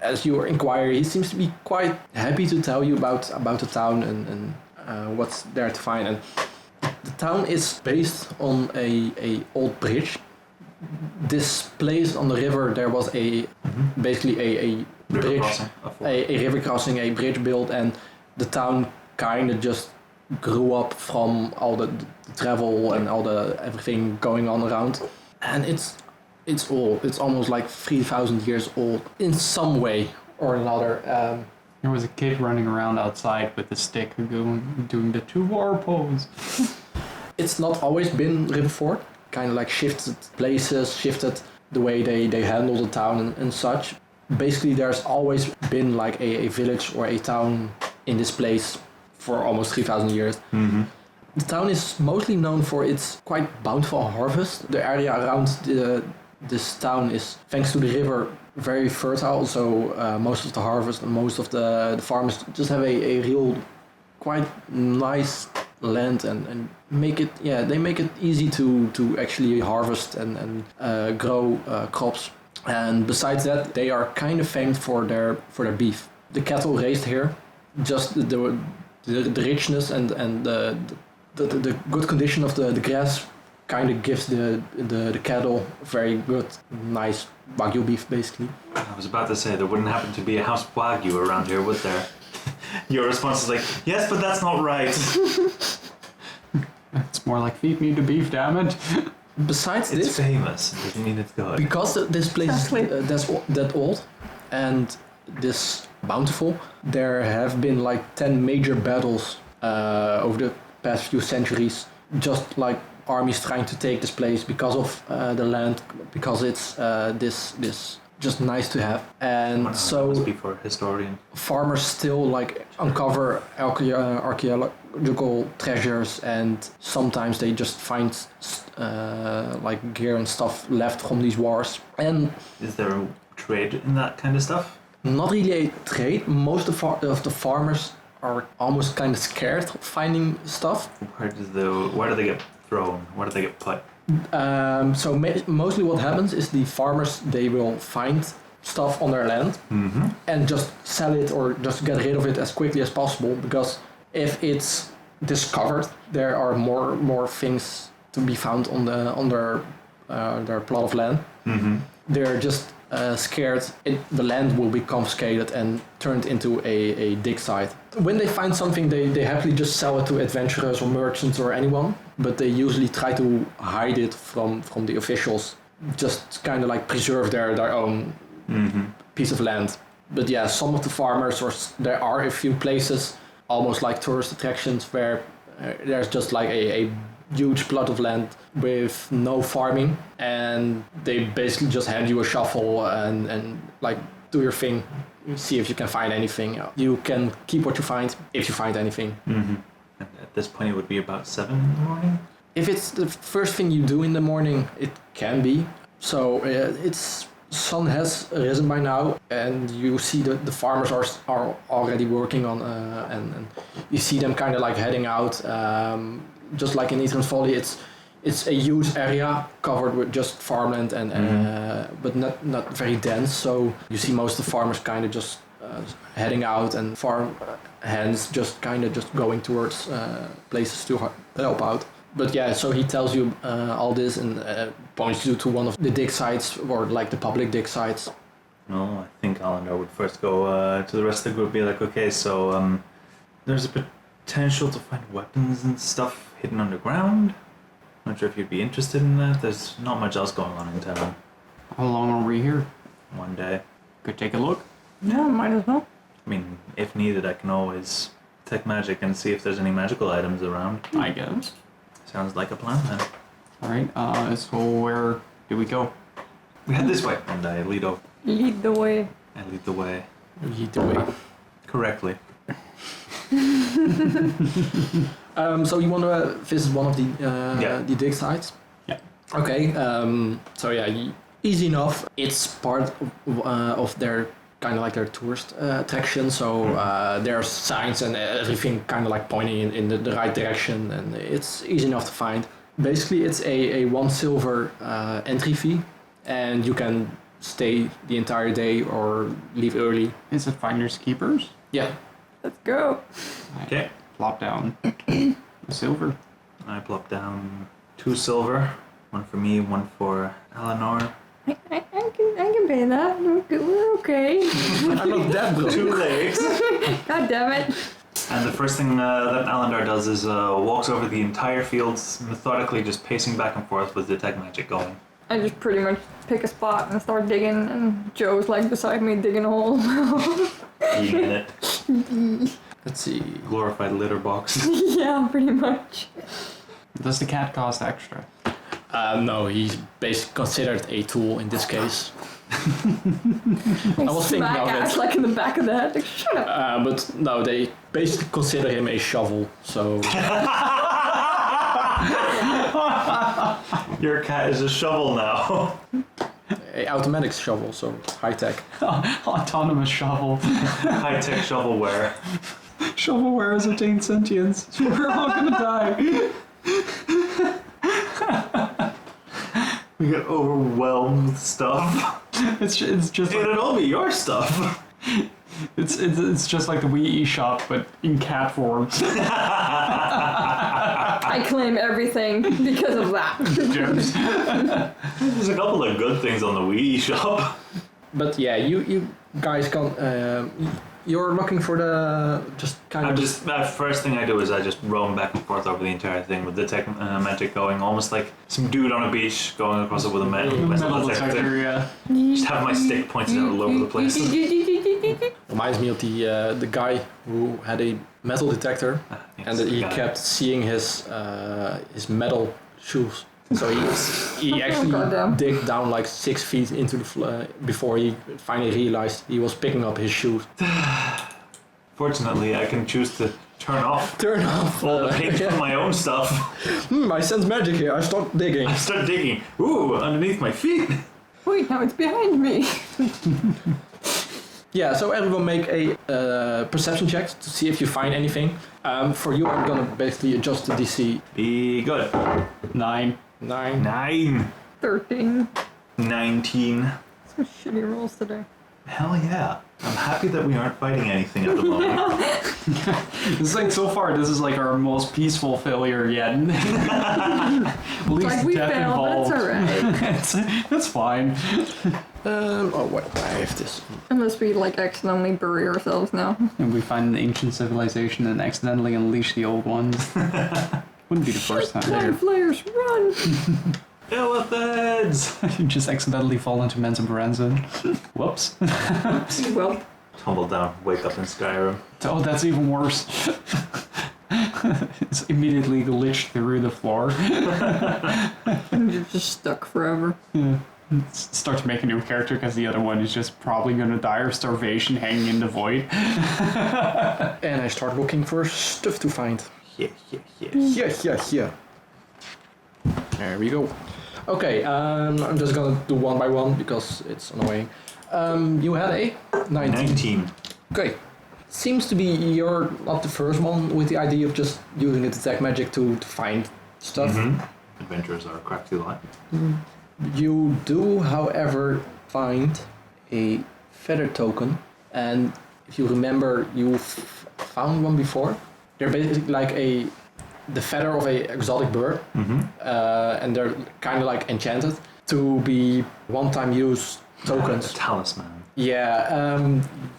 S2: as you inquire, he seems to be quite happy to tell you about the town and what's there to find. And the town is based on a old bridge. This place on the river, there was basically a
S3: River
S2: bridge,
S3: crossing.
S2: a river crossing, a bridge built, and the town kind of just grew up from all the travel and all the everything going on around. And it's old. It's almost like 3,000 years old in some way or another.
S5: There was a kid running around outside with a stick doing the 2-war pose.
S2: It's not always been Riverford. Kind of like shifted places, shifted the way they handle the town and such. Basically, there's always been like a village or a town in this place for almost 3,000 years.
S3: Mm-hmm.
S2: The town is mostly known for its quite bountiful harvest. The area around this town is, thanks to the river, very fertile. So most of the harvest and most of the farmers just have a real quite nice land and make it, yeah, they make it easy to actually harvest and grow crops. And besides that, they are kind of famed for their beef. The cattle raised here, just the richness and the good condition of the grass kind of gives the cattle very good, nice Wagyu beef, basically.
S3: I was about to say, there wouldn't happen to be a house Wagyu around here, would there? Your response is like, yes, but that's not right.
S5: It's more like feed me the beef, damn it.
S2: Besides
S3: It's
S2: this,
S3: famous. It doesn't mean it's good.
S2: because this place
S4: Exactly.
S2: is that old and this bountiful, there have been like 10 major battles over the past few centuries, just like armies trying to take this place because of the land, because it's this just nice to have. And
S3: Must
S2: so
S3: be for a historian.
S2: farmers still like uncover archaeological treasures, and sometimes they just find like gear and stuff left from these wars. And
S3: Is there a trade in that kind of stuff?
S2: not really a trade. Most of the farmers are almost kind of scared of finding stuff.
S3: Where do they get thrown? Where do they get put?
S2: So mostly what happens is the farmers, they will find stuff on their land
S3: Mm-hmm.
S2: and just sell it or just get rid of it as quickly as possible, because if it's discovered, there are more things to be found on their plot of land.
S3: Mm-hmm.
S2: They're just scared the land will be confiscated and turned into a dig site. When they find something, they happily just sell it to adventurers or merchants or anyone, but they usually try to hide it from the officials, just kind of like preserve their own piece of land. But yeah, some of the farmers, there are a few places, almost like tourist attractions, where there's just like a huge plot of land with no farming, and they basically just hand you a shovel and like do your thing, see if you can find anything. You can keep what you find if you find anything.
S3: And at this point, it would be about 7 in the morning.
S2: If it's the first thing you do in the morning, it can be. So it's sun has risen by now, and you see the farmers are already working on, and you see them kind of like heading out. Just like in Eastern Folly, it's a huge area covered with just farmland and but not very dense. So you see most of the farmers kind of just heading out, and farm hands just kind of just going towards places to help out. But yeah, so he tells you all this and points you to one of the dig sites, or like the public dig sites.
S3: No, I think Alendar would first go to the rest of the group, be like, okay, so there's a potential to find weapons and stuff hidden underground. Not sure if you'd be interested in that. There's not much else going on in town.
S5: How long are we here?
S3: One day.
S5: Could take a look.
S4: Yeah, might as well.
S3: I mean, if needed, I can always detect magic and see if there's any magical items around.
S5: I guess.
S3: Sounds like a plan then.
S5: Alright, so where do we go?
S3: We head this way, and I lead the
S4: Lead the way.
S2: Lead the way.
S3: correctly.
S2: So you want to visit one of the dig sites?
S5: Yeah.
S2: Okay. So yeah, easy enough. It's part of their kind of like their tourist attraction. So there's signs and everything kind of like pointing in the right direction, and it's easy enough to find. Basically, it's a 1 silver entry fee, and you can stay the entire day or leave early.
S5: Is it Finders Keepers?
S2: Yeah.
S4: Let's go.
S3: Okay.
S5: Plop down. A silver.
S3: I plop down 2 silver. 1 for me, 1 for Aelinor.
S4: I can pay that. We're okay.
S2: I'm not that broke.
S3: 2 legs.
S4: God damn it.
S3: And the first thing that Alendar does is walks over the entire field, methodically just pacing back and forth with detect magic going.
S4: I just pretty much pick a spot and start digging, and Joe's like beside me digging a hole.
S3: Eating it.
S2: Let's see.
S3: Glorified litter box.
S4: Yeah, pretty much.
S5: Does the cat cost extra?
S2: No, he's basically considered a tool in this case. I was thinking
S4: Smack
S2: of
S4: ass
S2: it.
S4: like in the back of the head. Like, shut up.
S2: But no, they basically consider him a shovel, so...
S3: Your cat is a shovel now.
S2: a automatic shovel, so high-tech.
S5: Autonomous shovel.
S3: High-tech shovelware.
S5: Shovelware has attained sentience. We're all gonna die.
S3: We get overwhelmed with stuff.
S5: It's just like,
S3: It'd all be your stuff.
S5: it's just like the Wii eShop, but in cat form.
S4: I claim everything because of that.
S5: Gems.
S3: There's a couple of good things on the Wii shop.
S2: But yeah, you guys can... you're looking for the... just kind of...
S3: First thing I do is I just roam back and forth over the entire thing with detect magic going, almost like some dude on a beach going across it with a metal detector.
S5: Yeah.
S3: Just have my stick pointed out all over the place.
S2: Reminds me of the guy who had a metal detector, and that he kept seeing his metal shoes. So he actually
S4: Goddamn.
S2: digged down like 6 feet into the floor before he finally realized he was picking up his shoes.
S3: Fortunately, I can choose to turn off
S2: Turn off!
S3: all the paint from my own stuff.
S2: I sense magic here, I stopped digging.
S3: I start digging. Ooh, underneath my feet.
S4: Wait, now it's behind me.
S2: Yeah, so everyone make a perception check to see if you find anything. For you, I'm gonna basically adjust the DC.
S3: Be good.
S5: 9.
S2: 9.
S3: 9.
S4: 13.
S3: 19.
S4: Some shitty rolls today.
S3: Hell yeah. I'm happy that we aren't fighting anything at the moment.
S5: This is like, so far, this is like our most peaceful failure yet. At least
S4: Like we
S5: death
S4: failed, but
S5: involved.
S4: it's alright.
S5: That's fine.
S2: Oh wait, I have this.
S4: Unless we like accidentally bury ourselves now.
S5: And we find an ancient civilization and accidentally unleash the old ones. Wouldn't be the first time.
S4: Mind flayers, run!
S3: Elephants!
S5: You just accidentally fall into Mensa Moranza. Whoops.
S4: Well,
S3: Tumble down, wake up in Skyrim.
S5: Oh, that's even worse. It's immediately glitched through the floor.
S4: you're just stuck forever.
S5: Yeah. Start to make a new character because the other one is just probably going to die of starvation hanging in the void.
S2: And I start looking for stuff to find.
S3: Yeah.
S2: Yeah. There we go. Okay, I'm just gonna do one by one because it's annoying. You had a 19.
S3: 19.
S2: Okay. Seems to be you're not the first one with the idea of just using the detect magic to find stuff.
S3: Adventurers are a crafty lot.
S2: You do, however, find a feather token, and if you remember, you found one before. They're basically like the feather of a exotic bird, and they're kind of like enchanted to be one-time use tokens.
S3: A talisman.
S2: Yeah,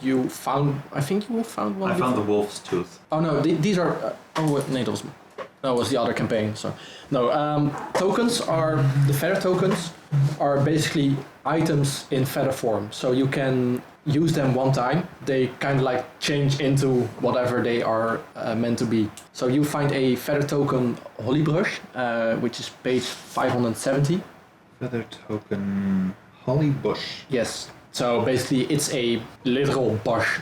S2: you found. I think you found one.
S3: I found the
S2: before.
S3: wolf's tooth.
S2: Oh no, these are. Oh no, that was the other campaign. So no, tokens are the feather tokens are basically items in feather form. So you can use them one time. They kind of like change into whatever they are meant to be. So you find a feather token Hollybrush, which is page 570.
S3: Feather token holly bush.
S2: Yes. So basically, it's a literal bush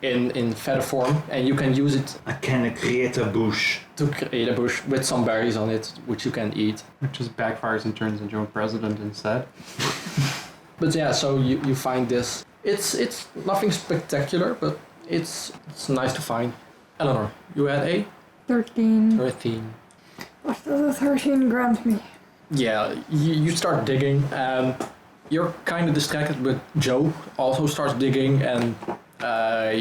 S2: in feather form, and you can use it
S3: I can create a bush.
S2: to create a bush with some berries on it, which you can eat.
S5: Which just backfires and turns into a president instead.
S2: But yeah, so you find this. It's nothing spectacular, but it's nice to find. Aelinor, you had a
S4: 13.
S2: 13.
S4: What does a 13 grant me?
S2: Yeah, you start digging, and you're kind of distracted, but Joe also starts digging, and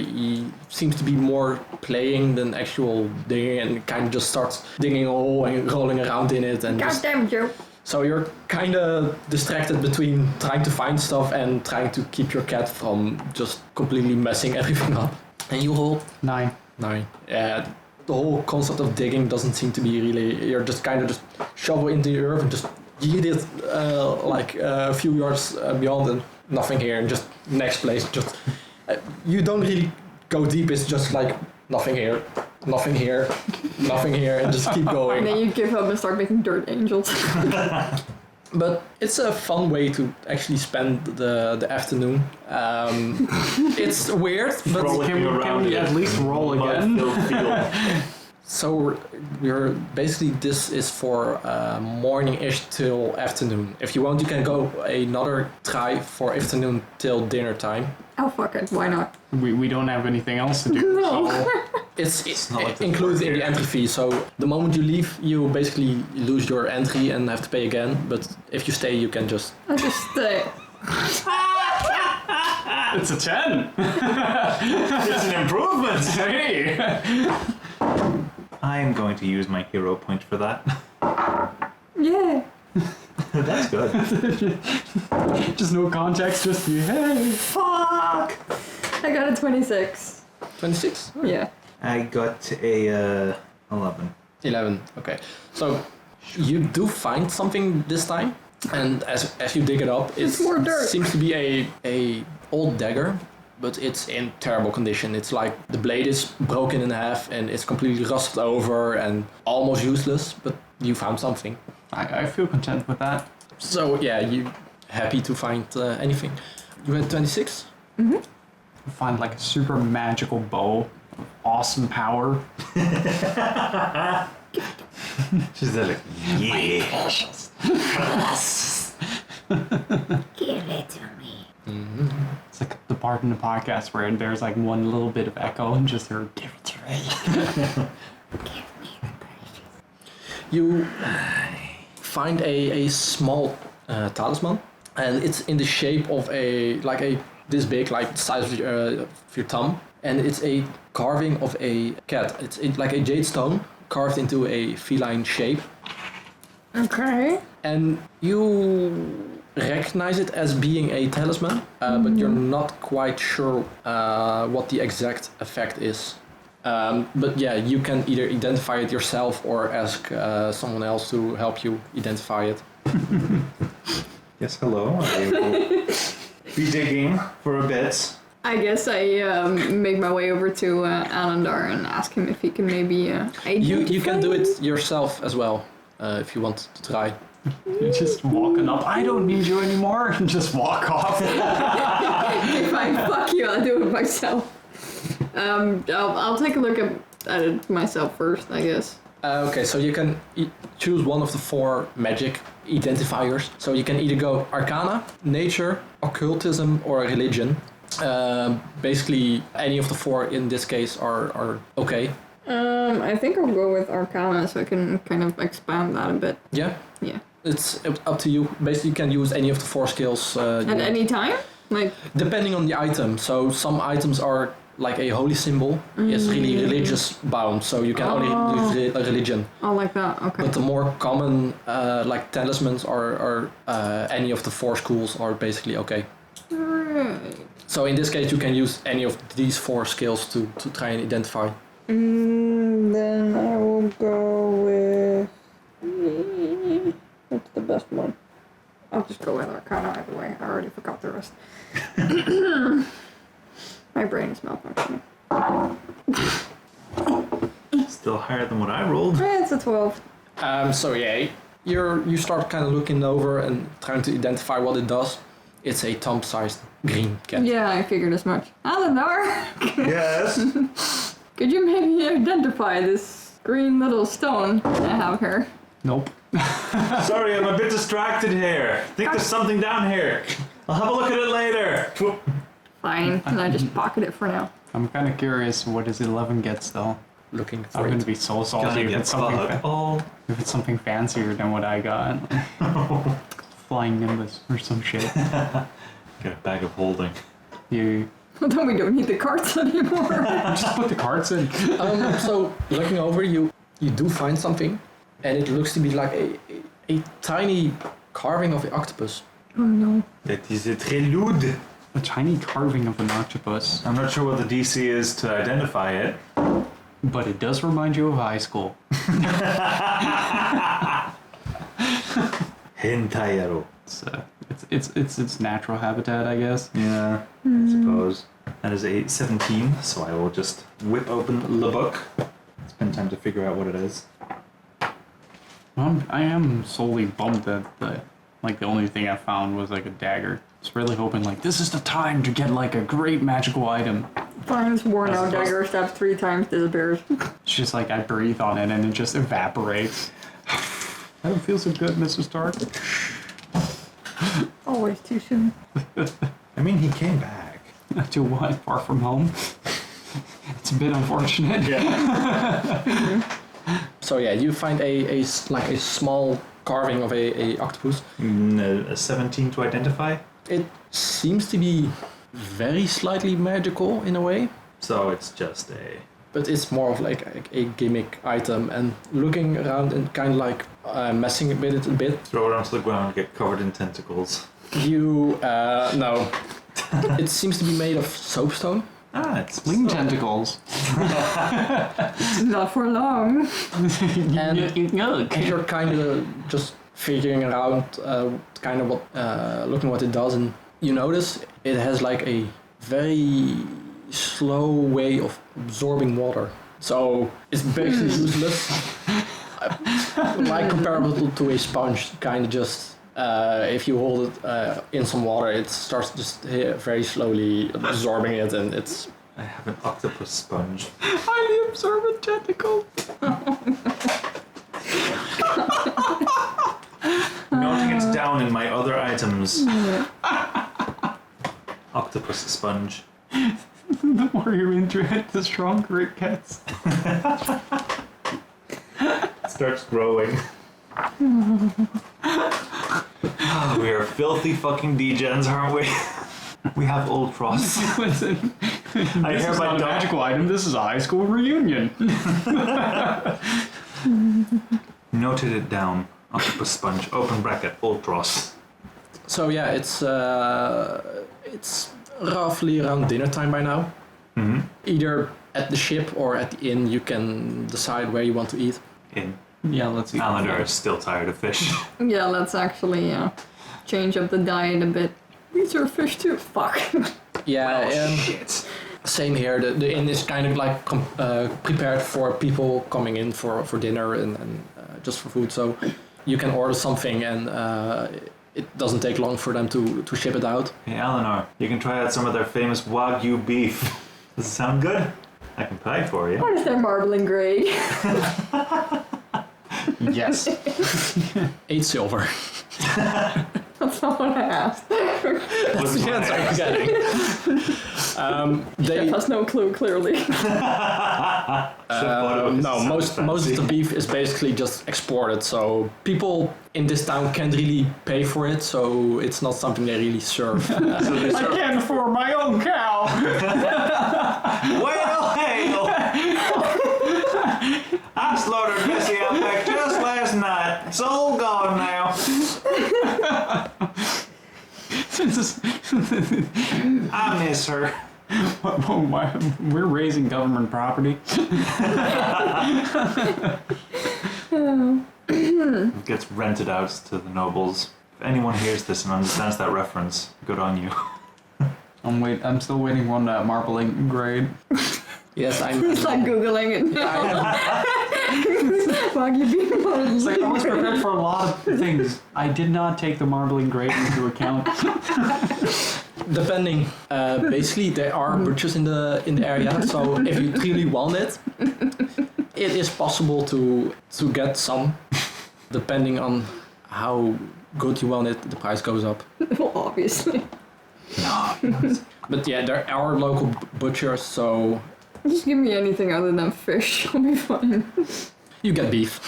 S2: he seems to be more playing than actual digging, and kind of just starts digging a hole and rolling around in it. And just,
S4: Goddamn, Joe.
S2: so you're kind of distracted between trying to find stuff and trying to keep your cat from just completely messing everything up. And you roll
S5: 9.
S2: 9. Yeah, the whole concept of digging doesn't seem to be really. You're just kind of just shovel into the earth and just yeet it like a few yards beyond, and nothing here, and just next place. Just you don't really go deep. It's just like nothing here, nothing here, nothing here, and just keep
S4: And
S2: going.
S4: then you give up and start making dirt angels.
S2: But it's a fun way to actually spend the afternoon. It's weird, but
S5: Can we at least roll again?
S2: so we're basically this is for morning-ish till afternoon. If you want, you can go another try for afternoon till dinner time.
S4: Oh, fuck it. Why not?
S5: We don't have anything else to do.
S4: No.
S5: So
S2: It's
S3: not like the
S2: included
S3: first
S2: in the
S3: year.
S2: entry fee. So the moment you leave, you basically lose your entry and have to pay again. But if you stay, you can just.
S4: I just stay.
S5: it's a 10.
S3: It's an improvement!
S5: Hey.
S3: I am going to use my hero point for that.
S4: Yeah.
S3: That's good.
S5: Just no context, just hey.
S3: Fuck!
S4: I got a 26.
S2: 26?
S4: Yeah.
S3: I got a 11.
S2: 11. Okay. So you do find something this time, and as you dig it up,
S4: It's more dirt.
S2: seems to be a old dagger, but it's in terrible condition. It's like the blade is broken in half and it's completely rusted over and almost useless. But you found something.
S5: I feel content with that.
S2: So yeah, you happy to find anything. You had 26.
S5: Find like a super magical bow of awesome power.
S3: She's like, yeah.
S4: Give it to me.
S5: It's like the part in the podcast where there's like one little bit of echo and just her give it to me.
S2: You find a small talisman, and it's in the shape of this big, like the size of your thumb, and it's a carving of a cat. It's like a jade stone carved into a feline shape,
S4: Okay.
S2: and you recognize it as being a talisman, but you're not quite sure what the exact effect is. But yeah, you can either identify it yourself or ask someone else to help you identify it.
S3: Yes, hello. I will be digging for a bit.
S4: I guess I make my way over to Alendar and ask him if he can maybe
S2: You can do it yourself as well, if you want to try.
S5: You're just walking up. I don't need you anymore, and just walk off.
S4: If I fuck you, I'll do it myself. I'll take a look at it myself first, I guess.
S2: Okay, so you can choose one of the 4 magic identifiers. So you can either go Arcana, Nature, Occultism, or Religion. Basically, any of the 4 in this case are okay.
S4: I think I'll go with Arcana so I can kind of expand that a bit.
S2: Yeah,
S4: Yeah.
S2: it's up to you. Basically, you can use any of the 4 skills.
S4: At any time? Like,
S2: Depending on the item. So some items are like a holy symbol. It's really religious bound, so you can only use religion.
S4: oh, like that, okay.
S2: But the more common, like talismans or any of the 4 schools are basically okay.
S4: Right.
S2: So in this case, you can use any of these 4 skills to try and identify.
S4: Then I will go with... What's the best one? I'll just go with Arcana either way. I already forgot the rest. My brain is malfunctioning.
S3: Still higher than what I rolled.
S4: It's a 12.
S2: So yeah, you start kind of looking over and trying to identify what it does. It's a thumb-sized green cat.
S4: Yeah, I figured as much. Alendar,
S3: Yes.
S4: could you maybe identify this green little stone I have here?
S5: Nope.
S3: Sorry, I'm a bit distracted here. Think there's something down here. I'll have a look at it later.
S4: Fine, and I just pocket it for now.
S5: I'm kind of curious what his 11 gets though.
S2: Looking
S5: I'm
S2: for
S5: gonna
S2: it.
S5: be so
S3: Can I
S5: salty if
S3: get
S5: it's something
S3: bug?
S5: if it's something fancier than what I got. Flying Nimbus or some shit.
S3: Get a bag of holding.
S5: You
S4: Then we don't need the cards anymore.
S5: just put the cards in.
S2: So looking over, you do find something, and it looks to be like a tiny carving of an octopus.
S4: Oh no.
S3: That is a prelude.
S5: A tiny carving of an octopus,
S3: I'm not sure what the DC is to identify it.
S5: but it does remind you of high school.
S3: Hentaiero.
S5: It's its natural habitat, I guess.
S3: Yeah, I suppose. That is a 17, so I will just whip open the book. Spend time to figure out what it is.
S5: I am solely bummed that the only thing I found was like a dagger. I was really hoping like this is the time to get like a great magical item.
S4: Finds worn
S3: As
S4: out
S3: opposed-
S4: dagger, stabs 3 times, disappears.
S5: It's just like I breathe on it and it just evaporates. I don't feel so good, Mr. Stark.
S4: Always too soon.
S3: I mean, he came back.
S5: To what? Far from home? It's a bit unfortunate.
S3: Yeah.
S2: So yeah, you find a small carving of a octopus.
S3: A 17 to identify.
S2: It seems to be very slightly magical in a way,
S3: So it's just a...
S2: but it's more of like a gimmick item. And looking around and kind of like messing with it a bit,
S3: Throw it onto the ground and get covered in tentacles.
S2: you no. It seems to be made of soapstone.
S3: Ah, it's...
S5: Wing tentacles.
S4: Not for long.
S2: And
S5: Yuck.
S2: as you're kind of just figuring around kind of what looking what it does, and you notice it has like a very slow way of absorbing water, so it's basically useless. Like comparable to a sponge, kind of just if you hold it in some water, it starts just very slowly absorbing it, and it's
S3: I have an octopus sponge.
S5: Highly absorbent tentacle.
S3: Noting it down in my other items. Octopus sponge.
S5: The more you're into it, the stronger it gets.
S3: It starts growing. We are filthy fucking degens, aren't we? We have old frost.
S5: Listen,
S3: I
S5: this
S3: hear
S5: is
S3: my
S5: not a
S3: dog.
S5: magical item. This is a high school reunion.
S3: Noted it down. Octopus sponge. Open bracket. Old frost.
S2: so yeah, it's roughly around dinner time by now.
S3: Mm-hmm.
S2: Either at the ship or at the inn, you can decide where you want to eat.
S3: In.
S5: Yeah, let's eat.
S3: Alendar is still tired of fish.
S4: Yeah, let's actually change up the diet a bit. These are fish too. Fuck.
S2: Yeah,
S3: Shit.
S2: same here. The inn is kind of like prepared for people coming in for dinner and just for food. So you can order something and it doesn't take long for them to ship it out.
S3: Hey, Aelinor, you can try out some of their famous Wagyu beef. Does it sound good? I can pay for you.
S4: What is their marbling grade?
S5: Yes.
S2: 8 silver.
S4: That's not what I asked.
S3: What's
S2: The answer I'm getting.
S4: Jeff has no clue, clearly.
S2: No, most of the beef is basically just exported. So people in this town can't really pay for it. So it's not something they really serve.
S5: I can't afford my own cow.
S3: Well, hail! I slaughtered Missy Outback just last night. It's all gone now. I miss her.
S5: We're raising government property.
S3: It gets rented out to the nobles. If anyone hears this and understands that reference, good on you.
S5: I'm still waiting on that marbling grade.
S2: Yes,
S4: It's like Googling it now. Wagyu beef
S5: It's like I was
S4: marbling
S5: prepared for a lot of things. I did not take the marbling grade into account.
S2: depending. Basically, there are butchers in the area. So if you really want it, it is possible to get some. Depending on how good you want it, the price goes up.
S4: Well, obviously.
S2: But yeah, there are local butchers, so
S4: Just give me anything other than fish. I'll be fine.
S2: you get beef.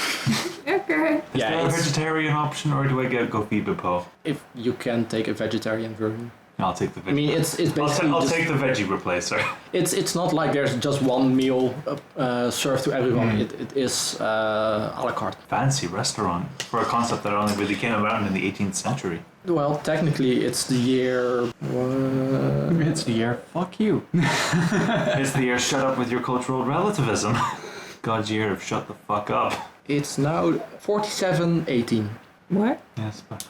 S4: Okay.
S3: Is there a
S2: it's-
S3: vegetarian option, or do I go Bibipo?
S2: if you can take a vegetarian version.
S3: I'll take the
S2: I
S3: veggie.
S2: mean, it's basically
S3: I'll
S2: just,
S3: take the veggie replacer.
S2: it's not like there's just one meal served to everyone.
S3: Mm.
S2: It is a la carte.
S3: Fancy restaurant for a concept that only really came around in the 18th century.
S2: Well, technically, it's the year.
S5: It's the year. Fuck you.
S3: It's the year shut up with your cultural relativism. God's year of shut the fuck up.
S2: It's now 4718.
S4: What?
S3: Yes, but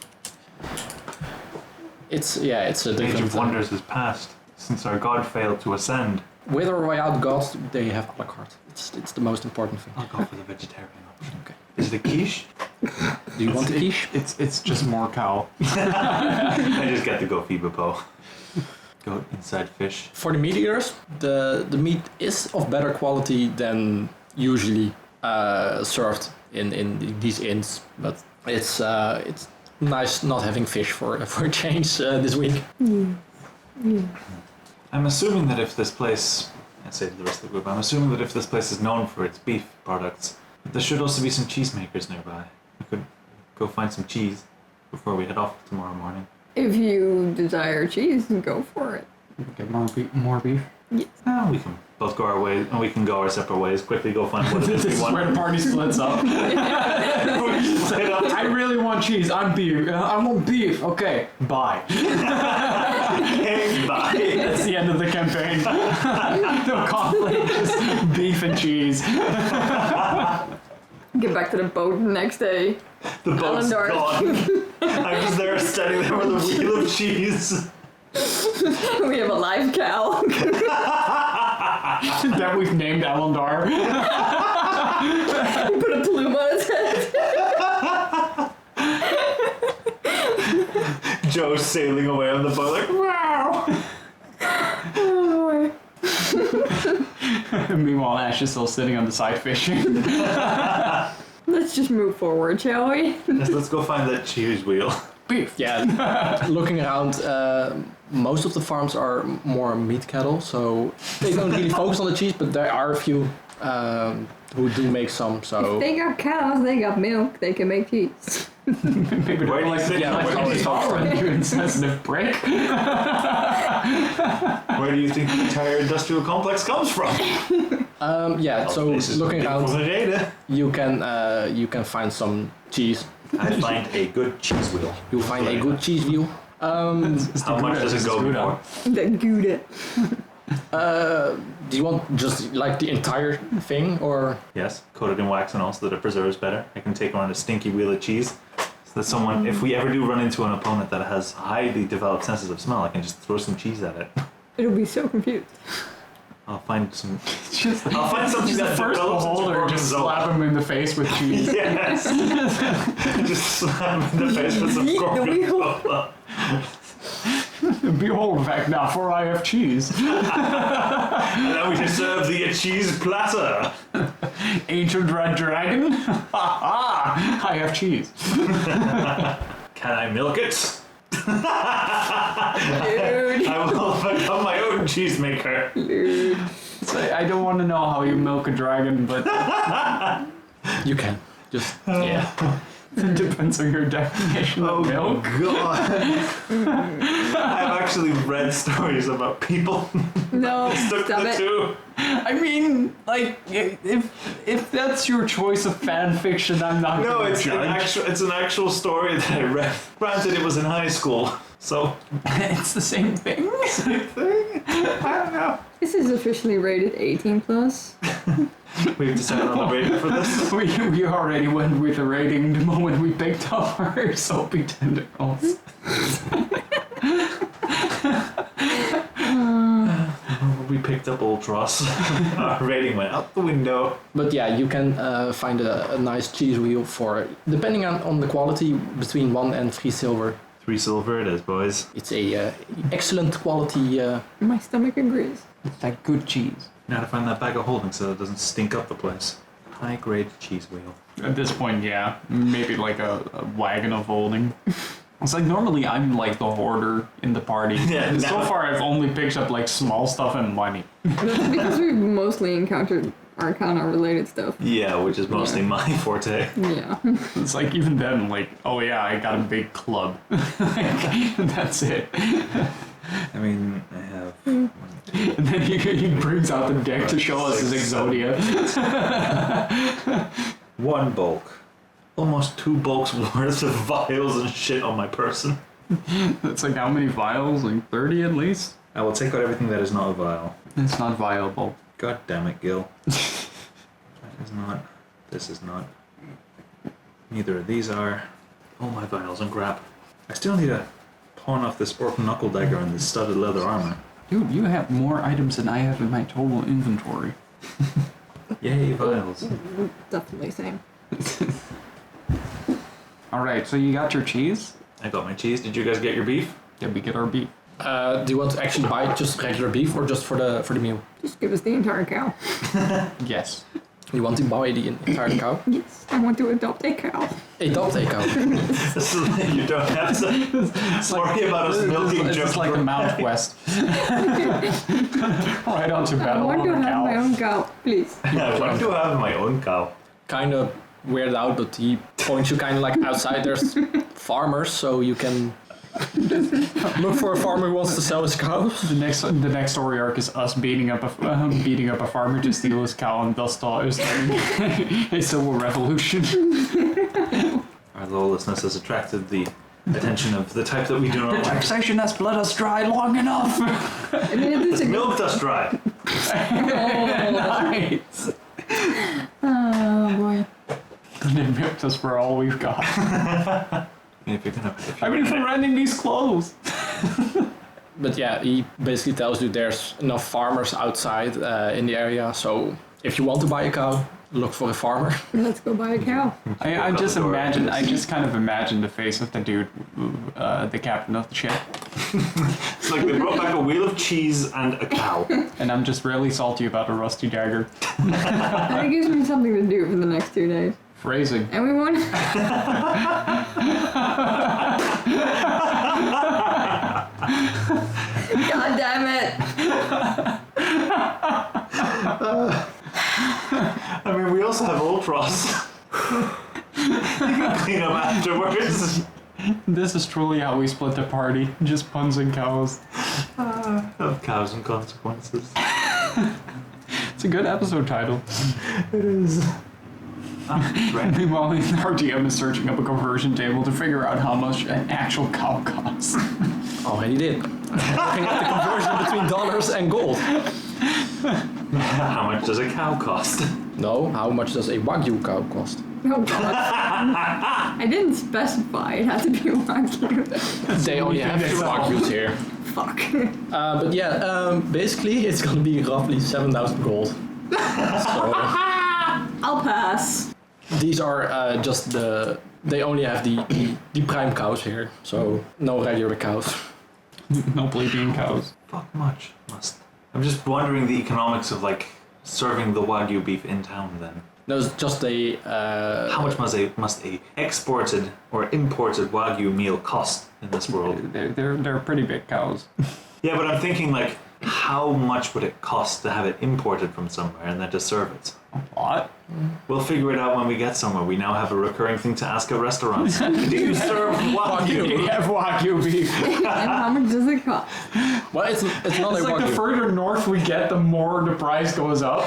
S2: It's a
S3: the Age
S2: different.
S3: of Wonders has passed since our God failed to ascend.
S2: With or without gods, they have a la carte. It's the most important thing.
S3: I'll go for the vegetarian option.
S2: Okay.
S3: Is it a quiche?
S2: Do you want the quiche?
S5: It's just more cow.
S3: I just get the go Bibipo. Goat inside fish.
S2: For the meat eaters, the meat is of better quality than usually served in these inns, but it's nice not having fish for a change this week.
S3: I'm assuming that if this place, I say to the rest of the group, I'm assuming that if this place is known for its beef products, there should also be some cheesemakers nearby. We could go find some cheese before we head off tomorrow morning.
S4: If you desire cheese, go for it.
S5: Get more beef.
S4: Yes.
S3: We can both go our ways, and we can go our separate ways. Quickly go find what it is
S5: This
S3: we
S5: is
S3: want.
S5: where the party splits up.
S3: Split up.
S5: I really want cheese. I'm beef. I want beef. Okay, bye.
S3: Hey, bye.
S5: That's the end of the campaign. No conflict, just beef and cheese.
S4: Get back to the boat the next day.
S3: The boat's
S4: Alendar.
S3: gone. I'm just there standing there with a wheel of cheese.
S4: We have a live cow.
S5: That we've named Alendar.
S4: Put a plume on its head.
S3: Joe's sailing away on the boat like, wow.
S4: Oh,
S5: Meanwhile, Ash is still sitting on the side fishing.
S4: let's just move forward, shall we?
S3: Yes, let's go find that cheese wheel.
S5: Beef.
S2: Yeah, looking around, most of the farms are more meat cattle, so they don't really focus on the cheese, but there are a few who do make some. So
S4: They got cows, they got milk, they can make cheese.
S5: Maybe
S3: Where do you think?
S2: yeah,
S3: where,
S2: like
S3: do you,
S5: tolerant, you insensitive prick.
S3: where do you think the entire industrial complex comes from?
S2: yeah, so
S3: This is
S2: looking around,
S3: Verreden.
S2: you can find some cheese.
S3: I find a good cheese wheel.
S2: You find a good cheese wheel.
S3: How much does it go
S5: Gouda.
S3: for?
S4: The Gouda.
S2: Do you want just like the entire thing, or?
S3: Yes, coated in wax and all, so that it preserves better. I can take around a stinky wheel of cheese. So that someone, if we ever do run into an opponent that has highly developed senses of smell, I can just throw some cheese at it.
S4: It'll be so confused.
S3: I'll find some.
S5: I'll
S3: find something
S5: the
S3: that
S5: first
S3: develops into
S5: beholder, just
S3: gorgonzola.
S5: slap him in the face with cheese.
S3: Yes. Just slap him in the face with some
S4: Yeet the wheel.
S3: gorgonzola.
S5: Behold, fact now, for I have cheese.
S3: And then we can serve thee a cheese platter.
S5: Ancient red dragon. Ha ha! I have cheese.
S3: Can I milk it?
S4: Dude.
S3: I will become my own cheesemaker.
S4: Dude.
S5: So I don't want to know how you milk a dragon, but
S2: You can. Just, yeah.
S5: it depends on your definition of milk.
S3: God. I've actually read stories about people
S4: No,
S3: stuck
S4: stop
S3: the
S4: it.
S3: two.
S5: I mean, like, if that's your choice of fan fiction, I'm not
S3: No,
S5: gonna
S3: it's
S5: judge.
S3: an actual story that I read. Granted, it was in high school, so
S5: It's the same thing.
S3: same thing. I don't know.
S4: This is officially rated 18 plus.
S3: We've decided on the rating for this.
S5: We already went with the rating the moment we picked up our soapy tentacles.
S3: We picked up Ultros. Our rating went out the window.
S2: But yeah, you can find a nice cheese wheel for, depending on the quality, between 1 and 3 silver.
S3: 3 silver it is, boys.
S2: It's a excellent quality.
S4: My stomach agrees.
S5: It's like good cheese.
S3: Now to find that bag of holding so it doesn't stink up the place. High grade cheese wheel.
S5: At this point, yeah. Maybe like a wagon of holding. It's like normally I'm like the hoarder in the party.
S3: Yeah,
S5: So
S3: no.
S5: far I've only picked up like small stuff and money.
S4: That's because we've mostly encountered Arcana related stuff.
S3: Yeah, which is mostly
S4: Yeah.
S3: my forte.
S4: Yeah.
S5: It's like even then, like, oh yeah, I got a big club. Like, that's it.
S3: I mean, I have
S5: And then he brings out the deck to show us his Exodia.
S3: 1 bulk. Almost 2 bulks worth of vials and shit on my person.
S5: That's like how many vials? Like 30 at least?
S3: I will take out everything that is not a vial.
S5: It's not viable.
S3: God damn it, Gil. That is not. This is not. Neither of these are. All my vials and crap. I still need to pawn off this orc knuckle dagger and this studded leather armor.
S5: Dude, you have more items than I have in my total inventory.
S3: Yay, vials.
S4: Definitely same.
S5: Alright, so you got your cheese?
S3: I got my cheese. Did you guys get your beef?
S5: Did we get our beef?
S2: Do you want to actually buy just regular beef or just for the meal?
S4: Just give us the entire cow.
S5: Yes.
S2: You want to buy the entire cow?
S4: Yes, I want to adopt a cow.
S2: Adopt a cow.
S3: You don't have to worry about us milking
S5: It's
S3: Joe's
S5: just like a Mount Quest. Right on to
S4: I
S5: battle
S4: want
S5: on
S4: to
S5: the
S4: have my
S5: cow.
S4: own cow, please.
S3: I want to have my own cow.
S2: Kind of weirded out, but he points you kind of like outside. There's farmers, so you can look for a farmer who wants to sell his cows.
S5: The next story arc is us beating up a farmer to steal his cow and thus starting a civil revolution.
S3: Our lawlessness has attracted the attention of the type that we do not like.
S5: Taxation has bled us dry long enough.
S4: I mean, it's a
S3: Milked us dry.
S5: Nice.
S4: Oh boy.
S5: They milked us for all we've got.
S3: If you're gonna,
S5: I mean, for renting these clothes.
S2: But yeah, he basically tells you there's enough farmers outside in the area, so if you want to buy a cow, look for a farmer.
S4: Let's go buy a cow.
S5: I just kind of imagine the face of the dude, the captain of the ship.
S3: it's like they brought back a wheel of cheese and a cow.
S5: And I'm just really salty about a rusty dagger.
S4: That gives me something to do for the next 2 days.
S5: Phrasing.
S4: And we won. God damn it.
S3: I mean, we also have Ultros. You can clean up afterwards.
S5: This is truly how we split the party. Just puns and cows.
S3: Of cows and consequences.
S5: It's a good episode title.
S3: It is.
S5: Meanwhile, our DM is searching up a conversion table to figure out how much an actual cow costs.
S2: Already did. Looking at the conversion between dollars and gold.
S3: How much does a cow cost?
S2: No, how much does a Wagyu cow cost?
S4: Oh god. I didn't specify it had to be Wagyu.
S2: They only have two Wagyus here.
S4: Fuck.
S2: But yeah, basically it's gonna be roughly 7,000 gold. So
S4: I'll pass.
S2: these are just they only have the prime cows here, so no regular cows.
S5: No plebeian cows.
S3: Fuck much. I'm just wondering the economics of like serving the Wagyu beef in town then.
S2: There's just a
S3: How much must a exported or imported Wagyu meal cost in this world?
S5: They're pretty big cows.
S3: Yeah, but I'm thinking like, how much would it cost to have it imported from somewhere and then to serve it?
S5: What?
S3: We'll figure it out when we get somewhere. We now have a recurring thing to ask at restaurants. Do you serve Wagyu?
S5: You have Wagyu beef.
S4: And how much does it cost?
S2: well, it's not
S5: It's
S2: a
S5: like
S2: Wagyu.
S5: the further north we get, the more the price goes up.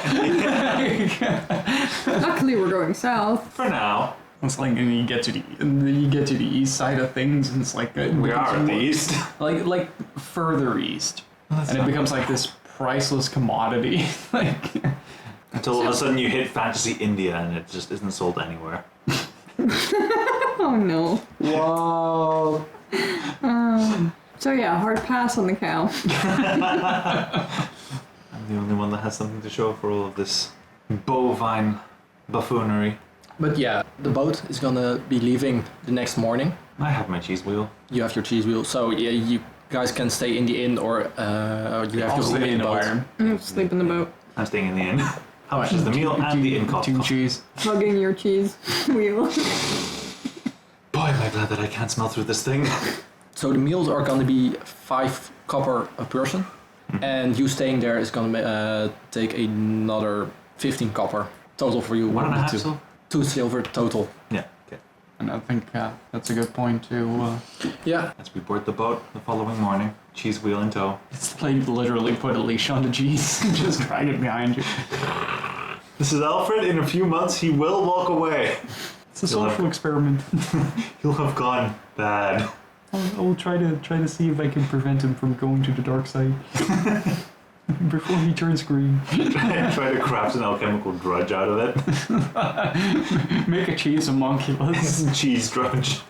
S4: Luckily we're going south.
S3: For now,
S5: It's like, and you get to the east side of things, and it's like
S3: we are at the east.
S5: like further east, and it becomes like this priceless commodity. Like,
S3: Until all of a sudden you hit Fantasy India and it just isn't sold anywhere.
S4: Oh no.
S2: Whoa.
S4: So yeah, hard pass on the cow.
S3: I'm the only one that has something to show for all of this bovine buffoonery.
S2: But yeah, the boat is gonna be leaving the next morning.
S3: I have my cheese wheel.
S2: You have your cheese wheel, so yeah, you guys can stay in the inn or you have to
S5: I'll
S2: sleep
S5: stay
S2: in the boat.
S4: Sleep in the boat.
S3: I'm staying in the inn. How much is the meal and the inn cost?
S5: Tune cheese.
S4: Plug in your cheese wheel.
S3: Boy, am I glad that I can't smell through this thing.
S2: So the meals are gonna be 5 copper a person, and you staying there is gonna take another 15 copper total for you.
S3: 1.5
S2: two.
S3: so?
S2: 2 silver total.
S3: Yeah, okay.
S5: And I think that's a good point to.
S2: Yeah.
S3: As we board the boat the following morning, cheese wheel in tow.
S5: It's like literally put a leash on the cheese and just drag it behind you.
S3: This is Alfred. In a few months, he will walk away.
S5: It's a social experiment.
S3: He'll have gone bad.
S5: I'll try to see if I can prevent him from going to the dark side before he turns green.
S3: Try to craft an alchemical drudge out of it.
S5: Make a cheese homunculus.
S3: Cheese drudge.